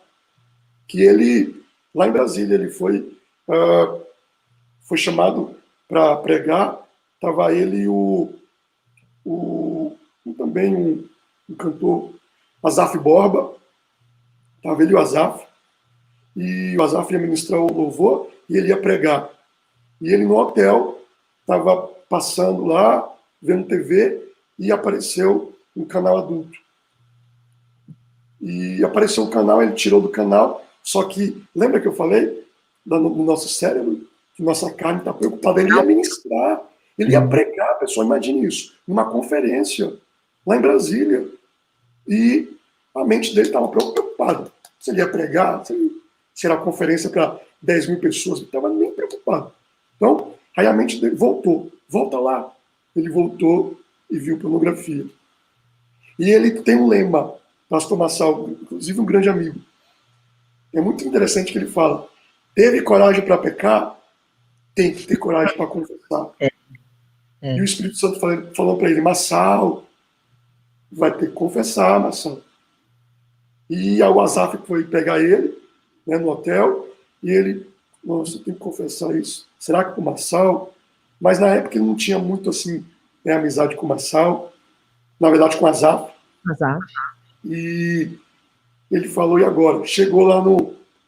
que ele, lá em Brasília, ele foi chamado para pregar, estava ele e também um cantor, Azaf Borba, estava ele e o Azaf ia ministrar o louvor e ele ia pregar. E ele no hotel estava passando lá, vendo TV, e apareceu um canal adulto. E apareceu um canal, ele tirou do canal, só que, lembra que eu falei no nosso cérebro, que nossa carne está preocupada, ele ia ministrar, ele ia pregar, pessoal, imagine isso, numa conferência, lá em Brasília, e a mente dele estava preocupada, se ele ia pregar, se era conferência para 10 mil pessoas, ele estava nem preocupado. Então, aí a mente dele volta lá, ele voltou e viu pornografia. E ele tem um lema, pastor Massal, inclusive um grande amigo. É muito interessante que ele fala: teve coragem para pecar, tem que ter coragem para confessar. E o Espírito Santo falou para ele: Massal, vai ter que confessar, Massal. E a Asaf foi pegar ele, né, no hotel, e ele: nossa, eu tenho que confessar isso. Será que com o Massal? Mas na época ele não tinha muito assim, né, amizade com o Massal, na verdade com o Asaf. E ele falou: e agora? Chegou lá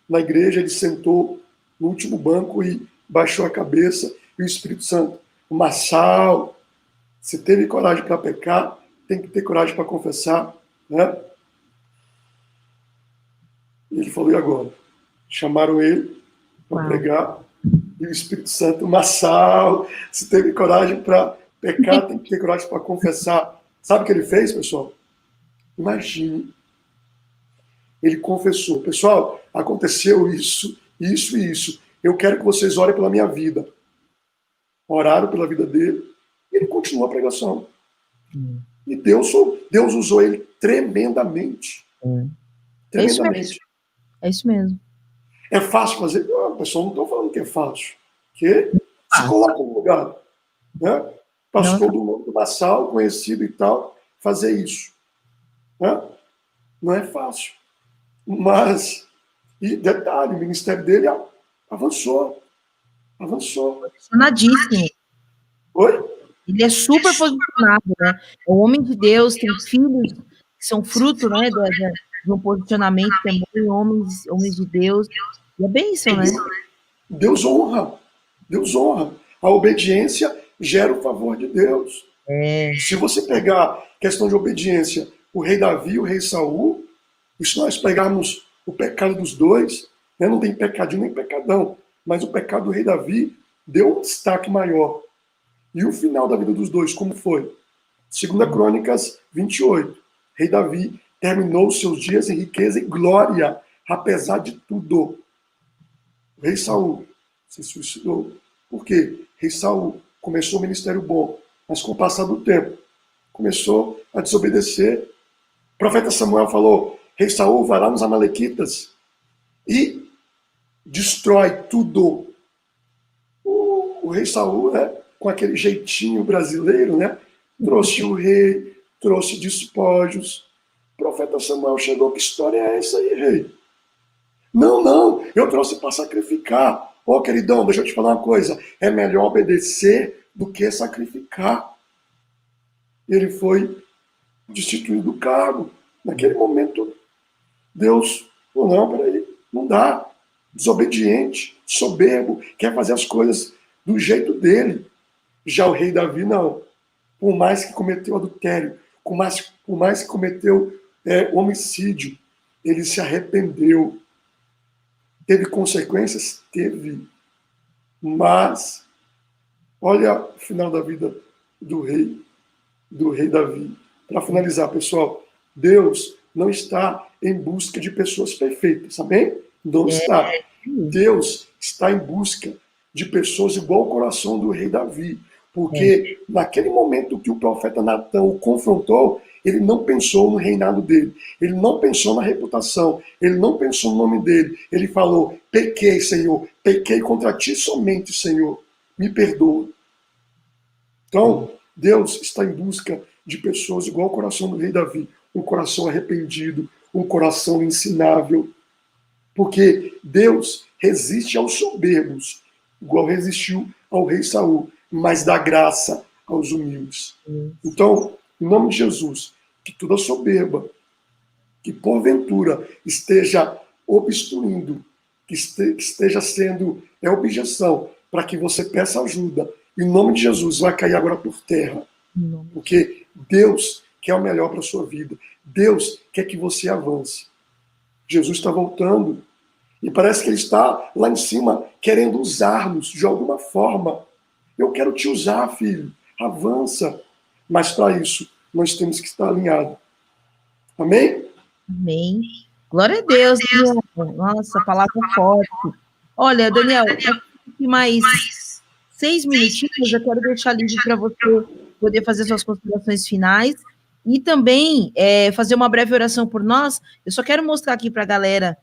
na igreja, ele sentou no último banco e baixou a cabeça, e o Espírito Santo: Massal, se teve coragem para pecar, tem que ter coragem para confessar, né? E ele falou: e agora? Chamaram ele para pregar, e o Espírito Santo: Massal, se teve coragem para pecar, tem que ter coragem para confessar. Sabe o que ele fez, pessoal? Imagine. Ele confessou: pessoal, aconteceu isso, isso e isso. Eu quero que vocês orem pela minha vida. Oraram pela vida dele, e ele continuou a pregação. E Deus usou ele tremendamente. Tremendamente. É isso mesmo. É fácil fazer? Não, pessoal, não estou falando que é fácil. Que se coloca no lugar. Né? Pastor do Massal, conhecido e tal, fazer isso. Né? Não é fácil. Mas, e detalhe, o ministério dele avançou. Posicionadíssimo. Oi? Ele é super posicionado, né? É um homem de Deus, tem filhos que são fruto, né, de um posicionamento também, homens de Deus. E é bênção, né? Deus honra. Deus honra. A obediência gera o favor de Deus. Se você pegar questão de obediência, o rei Davi e o rei Saul, e se nós pegarmos o pecado dos dois, né, não tem pecadinho nem pecadão, mas o pecado do rei Davi deu um destaque maior. E o final da vida dos dois, como foi? 2 Crônicas 28. Rei Davi terminou os seus dias em riqueza e glória, apesar de tudo. O rei Saul se suicidou. Por quê? Rei Saul começou o ministério bom, mas com o passar do tempo, começou a desobedecer. O profeta Samuel falou: rei Saul vai lá nos Amalequitas e destrói tudo. O rei Saul, né, com aquele jeitinho brasileiro, né, trouxe o rei, trouxe despojos. O profeta Samuel chegou: que história é essa aí, rei? Não, eu trouxe para sacrificar. Ô, queridão, deixa eu te falar uma coisa. É melhor obedecer do que sacrificar. Ele foi destituído do cargo. Naquele momento, Deus falou: não, peraí, não dá. Desobediente, soberbo, quer fazer as coisas do jeito dele. Já o rei Davi, não. Por mais que cometeu adultério, por mais que cometeu homicídio, ele se arrependeu. Teve consequências? Teve. Mas, olha o final da vida do rei Davi. Para finalizar, pessoal, Deus não está em busca de pessoas perfeitas, tá bem? Não está. Deus está em busca de pessoas igual ao coração do rei Davi. Porque naquele momento que o profeta Natã o confrontou, ele não pensou no reinado dele, ele não pensou na reputação, ele não pensou no nome dele. Ele falou: pequei, Senhor, pequei contra ti somente, Senhor, me perdoa. Então, Deus está em busca de pessoas igual ao coração do rei Davi, um coração arrependido, um coração ensinável, porque Deus resiste aos soberbos, igual resistiu ao rei Saul, mas dá graça aos humildes. Então, em nome de Jesus, que toda soberba que porventura esteja obstruindo, que esteja sendo objeção para que você peça ajuda, em nome de Jesus, vai cair agora por terra. Porque Deus quer o melhor para a sua vida. Deus quer que você avance. Jesus está voltando. E parece que ele está lá em cima querendo usar-nos de alguma forma. Eu quero te usar, filho. Avança. Mas para isso, nós temos que estar alinhados. Amém? Amém. Glória a Deus, Daniel. Nossa, palavra forte. Olha, Daniel, mais 6 minutinhos, eu quero deixar livre para você poder fazer suas considerações finais e também fazer uma breve oração por nós. Eu só quero mostrar aqui para a galera.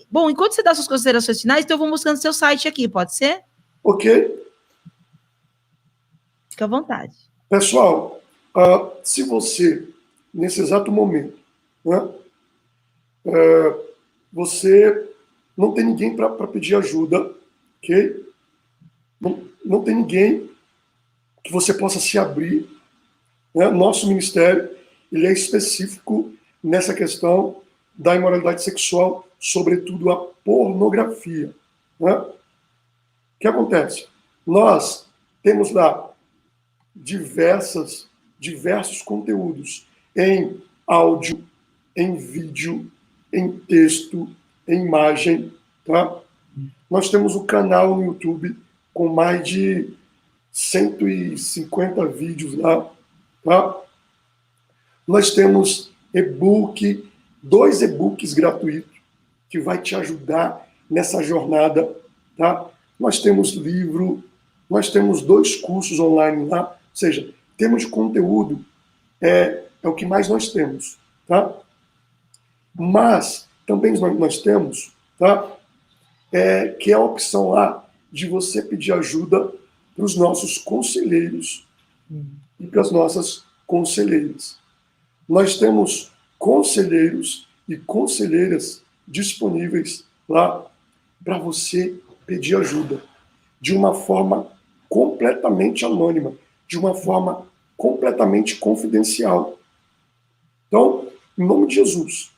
Bom, enquanto você dá suas considerações finais, então eu vou mostrando seu site aqui, pode ser? Ok. Fica à vontade. Pessoal, se você, nesse exato momento, né, você não tem ninguém para pedir ajuda, ok? Não tem ninguém que você possa se abrir. Né? Nosso ministério ele é específico nessa questão da imoralidade sexual, sobretudo a pornografia. Né? O que acontece? Nós temos lá diversos conteúdos em áudio, em vídeo, em texto, em imagem. Tá? Nós temos um canal no YouTube com mais de 150 vídeos lá. Tá? Nós temos e-book, 2 e-books gratuitos que vai te ajudar nessa jornada. Tá? Nós temos livro, nós temos 2 cursos online lá, ou seja, temos conteúdo, é o que mais nós temos. Tá? Mas também nós temos, tá? Que é a opção lá de você pedir ajuda para os nossos conselheiros e para as nossas conselheiras. Nós temos conselheiros e conselheiras disponíveis lá para você pedir ajuda de uma forma completamente anônima, de uma forma completamente confidencial. Então, em nome de Jesus,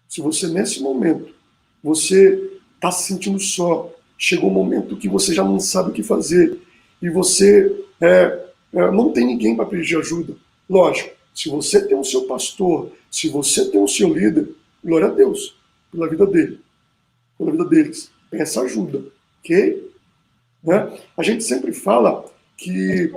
se você nesse momento, você está se sentindo só, chegou um momento que você já não sabe o que fazer e você não tem ninguém para pedir ajuda, lógico, se você tem o seu pastor, se você tem o seu líder, glória a Deus pela vida dele, pela vida deles, peça ajuda, ok? Né? A gente sempre fala que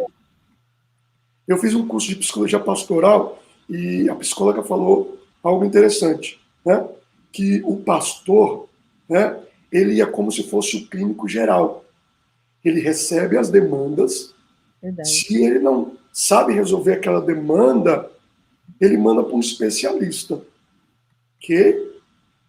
eu fiz um curso de psicologia pastoral e a psicóloga falou algo interessante, né? Que o pastor, né, ele é como se fosse o clínico geral. Ele recebe as demandas. Verdade. Se ele não sabe resolver aquela demanda, ele manda para um especialista. Que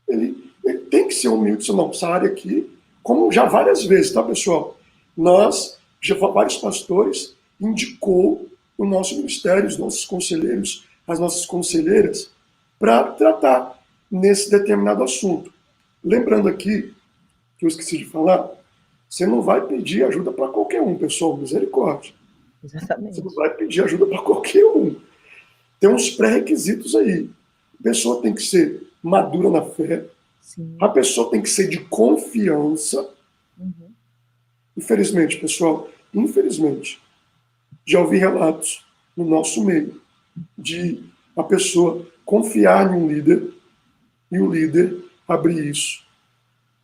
ele tem que ser humilde, não, essa área aqui, como já várias vezes, tá, pessoal? Nós, já vários pastores, indicou o nosso ministério, os nossos conselheiros, as nossas conselheiras, para tratar nesse determinado assunto. Lembrando aqui, que eu esqueci de falar, você não vai pedir ajuda para qualquer um, pessoal, misericórdia. Exatamente. Você não vai pedir ajuda para qualquer um. Tem uns pré-requisitos aí. A pessoa tem que ser madura na fé, sim, a pessoa tem que ser de confiança. Uhum. Infelizmente, pessoal, já ouvi relatos no nosso meio de a pessoa confiar em um líder e o líder abrir isso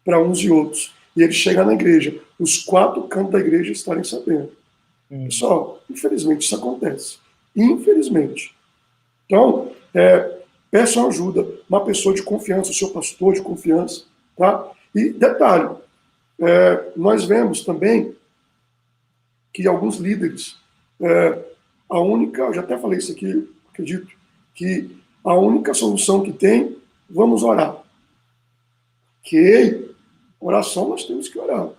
para uns e outros. E ele chegar na igreja, os 4 cantos da igreja estarem sabendo. Pessoal, infelizmente isso acontece. Infelizmente. Então, peçam ajuda, uma pessoa de confiança, o seu pastor de confiança. Tá? E detalhe, nós vemos também que alguns líderes, eu já até falei isso aqui, acredito, que a única solução que tem, vamos orar. Ok, oração nós temos que orar.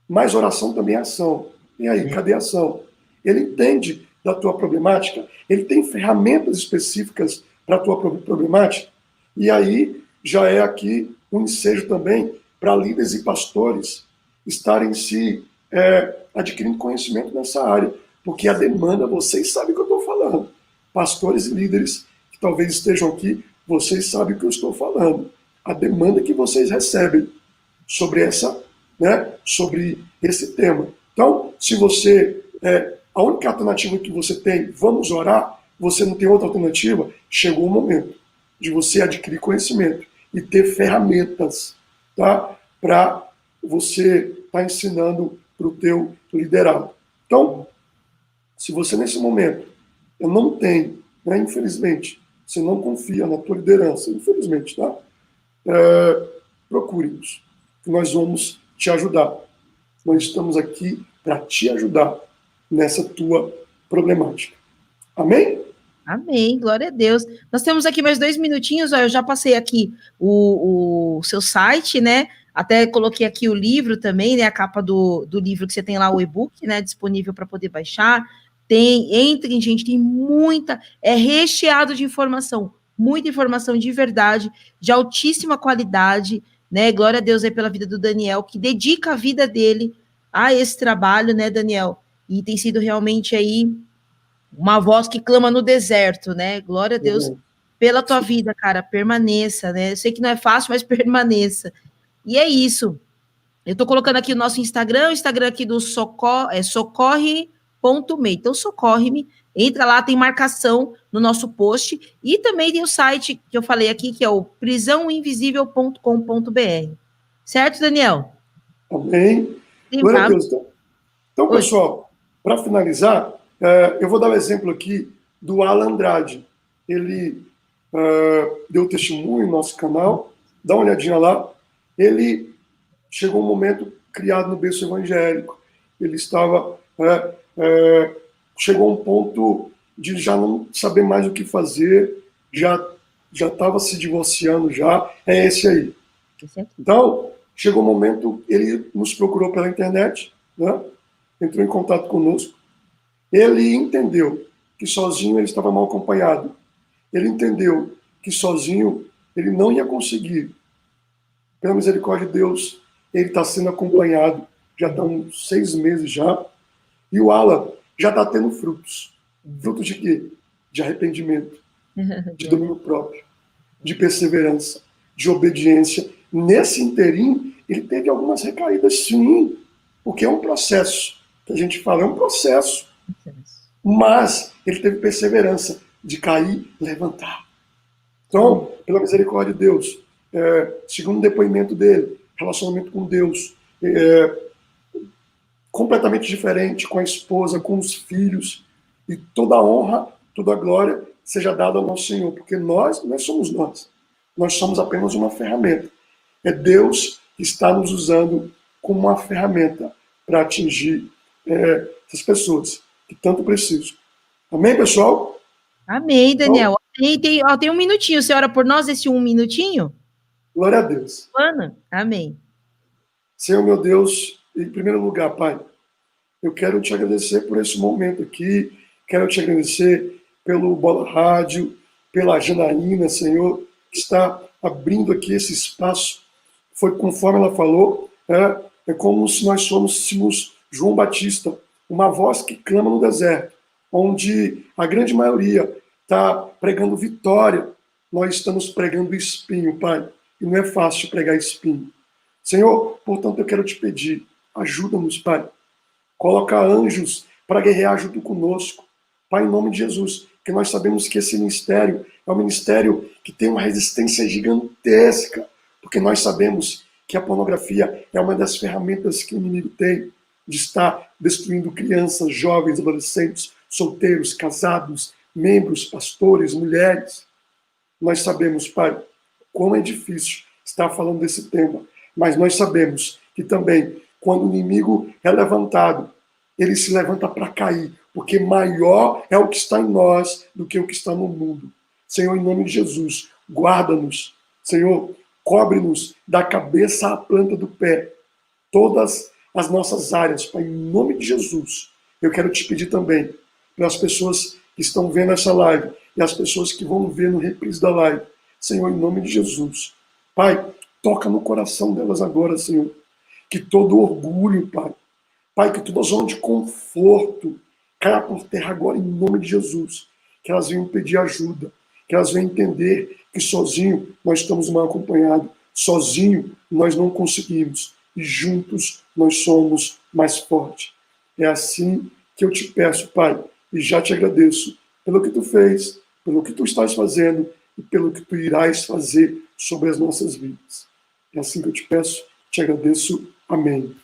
Mas oração também é ação. E aí, cadê a ação? Ele entende da tua problemática, ele tem ferramentas específicas para a tua problemática, e aí já é aqui um ensejo também para líderes e pastores estarem se adquirindo conhecimento nessa área, porque a demanda, vocês sabem o que eu estou falando. Pastores e líderes que talvez estejam aqui, vocês sabem o que eu estou falando. A demanda que vocês recebem sobre sobre esse tema. Então, se você, a única alternativa que você tem, vamos orar, você não tem outra alternativa, chegou o momento de você adquirir conhecimento e ter ferramentas, tá? Para você estar ensinando para o teu liderado. Então, se você nesse momento eu não tenho, né, infelizmente, você não confia na tua liderança, infelizmente, tá? Procure-nos, que nós vamos te ajudar. Nós estamos aqui para te ajudar nessa tua problemática. Amém? Amém, glória a Deus. Nós temos aqui mais 2 minutinhos, ó, eu já passei aqui o seu site, né? Até coloquei aqui o livro também, né? A capa do livro que você tem lá, o e-book, né? Disponível para poder baixar. Entrem, gente, tem muita, é recheado de informação, muita informação de verdade, de altíssima qualidade, né? Glória a Deus aí pela vida do Daniel, que dedica a vida dele a esse trabalho, né, Daniel? E tem sido realmente aí uma voz que clama no deserto, né? Glória a Deus pela tua vida, cara. Permaneça, né? Eu sei que não é fácil, mas permaneça. E é isso. Eu tô colocando aqui o nosso Instagram, o Instagram aqui do socorre.me. Então, socorre-me. Entra lá, tem marcação no nosso post. E também tem o site que eu falei aqui, que é o prisãoinvisível.com.br. Certo, Daniel? Amém. Glória a Deus. Então, pessoal, para finalizar, eu vou dar um exemplo aqui do Alan Andrade. Ele deu testemunho no nosso canal, dá uma olhadinha lá. Ele chegou um momento criado no berço evangélico. Ele estava... chegou a um ponto de já não saber mais o que fazer, já estava se divorciando já. É esse aí. Então, chegou um momento, ele nos procurou pela internet, né? Entrou em contato conosco. Ele entendeu que sozinho ele estava mal acompanhado. Ele entendeu que sozinho ele não ia conseguir. Pela misericórdia de Deus, ele está sendo acompanhado, já estão uns 6 meses já. E o Alan já está tendo frutos. Frutos de quê? De arrependimento, de domínio próprio, de perseverança, de obediência. Nesse interim, ele teve algumas recaídas, sim, porque é um processo. Que a gente fala, é um processo. Mas ele teve perseverança de cair, levantar. Então, pela misericórdia de Deus, segundo o depoimento dele, relacionamento com Deus, completamente diferente com a esposa, com os filhos, e toda a honra, toda a glória seja dada ao nosso Senhor, porque nós não somos nós. Nós somos apenas uma ferramenta. É Deus que está nos usando como uma ferramenta para atingir essas pessoas que tanto precisam. Amém, pessoal? Amém, Daniel. Então, tem 1 minutinho. Você ora por nós esse 1 minutinho? Glória a Deus. Ana? Amém. Senhor, meu Deus, em primeiro lugar, Pai, eu quero te agradecer por esse momento aqui, quero te agradecer pelo Bola Rádio, pela Janaína, Senhor, que está abrindo aqui esse espaço. Foi conforme ela falou, é como se nós fôssemos João Batista, uma voz que clama no deserto, onde a grande maioria está pregando vitória, nós estamos pregando espinho, Pai, e não é fácil pregar espinho. Senhor, portanto, eu quero te pedir, ajuda-nos, Pai. Coloca anjos para guerrear junto conosco. Pai, em nome de Jesus, que nós sabemos que esse ministério é um ministério que tem uma resistência gigantesca, porque nós sabemos que a pornografia é uma das ferramentas que o inimigo tem de estar destruindo crianças, jovens, adolescentes, solteiros, casados, membros, pastores, mulheres. Nós sabemos, Pai, como é difícil estar falando desse tema, mas nós sabemos que também, quando o inimigo é levantado, ele se levanta para cair, porque maior é o que está em nós do que o que está no mundo. Senhor, em nome de Jesus, guarda-nos. Senhor, cobre-nos da cabeça à planta do pé, todas as nossas áreas, Pai, em nome de Jesus. Eu quero te pedir também, para as pessoas que estão vendo essa live e as pessoas que vão ver no reprise da live, Senhor, em nome de Jesus. Pai, toca no coração delas agora, Senhor. Que todo orgulho, Pai, que toda zona de conforto caia por terra agora, em nome de Jesus. Que elas venham pedir ajuda, que elas venham entender que sozinho nós estamos mal acompanhados, sozinho nós não conseguimos, e juntos nós somos mais fortes. É assim que eu te peço, Pai, e já te agradeço, pelo que tu fez, pelo que tu estás fazendo e pelo que tu irás fazer sobre as nossas vidas. É assim que eu te peço, te agradeço. Amém.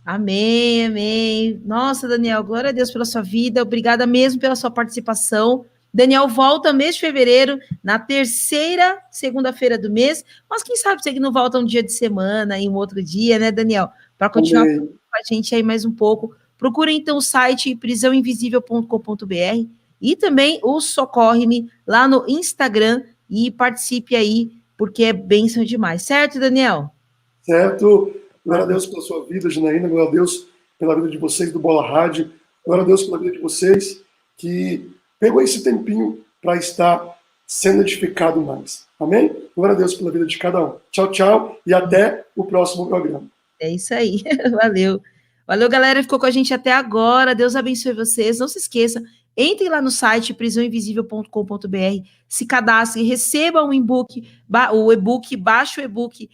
Amém, amém. Nossa, Daniel, glória a Deus pela sua vida. Obrigada mesmo pela sua participação. Daniel volta mês de fevereiro, na terceira segunda-feira do mês. Mas quem sabe você que não volta um dia de semana e um outro dia, né, Daniel? Para continuar Amém. com a gente aí mais um pouco. Procure então o site prisãoinvisível.com.br e também o Socorre-me lá no Instagram e participe aí, porque é bênção demais. Certo, Daniel? Certo? Glória a Deus pela sua vida, Janaína. Glória a Deus pela vida de vocês do Bola Rádio. Glória a Deus pela vida de vocês que pegou esse tempinho para estar sendo edificado mais. Amém? Glória a Deus pela vida de cada um. Tchau, tchau e até o próximo programa. É isso aí. Valeu. Valeu, galera. Ficou com a gente até agora. Deus abençoe vocês. Não se esqueça, entre lá no site prisãoinvisível.com.br, se cadastre, receba um e-book, o e-book, baixe o e-book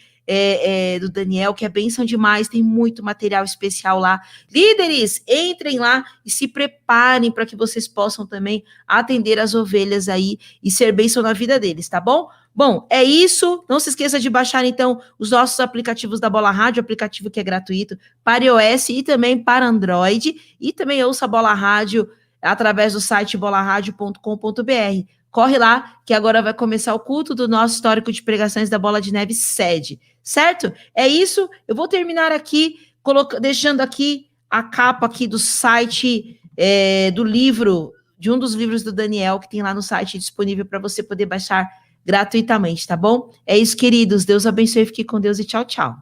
do Daniel, que é bênção demais, tem muito material especial lá. Líderes, entrem lá e se preparem para que vocês possam também atender as ovelhas aí e ser bênção na vida deles, tá bom? Bom, é isso. Não se esqueça de baixar, então, os nossos aplicativos da Bola Rádio, aplicativo que é gratuito para iOS e também para Android. E também ouça a Bola Rádio através do site bolaradio.com.br. Corre lá, que agora vai começar o culto do nosso histórico de pregações da Bola de Neve sede. Certo? É isso. Eu vou terminar aqui, deixando aqui a capa aqui do site do livro, de um dos livros do Daniel, que tem lá no site disponível para você poder baixar gratuitamente, tá bom? É isso, queridos. Deus abençoe, fique com Deus e tchau, tchau.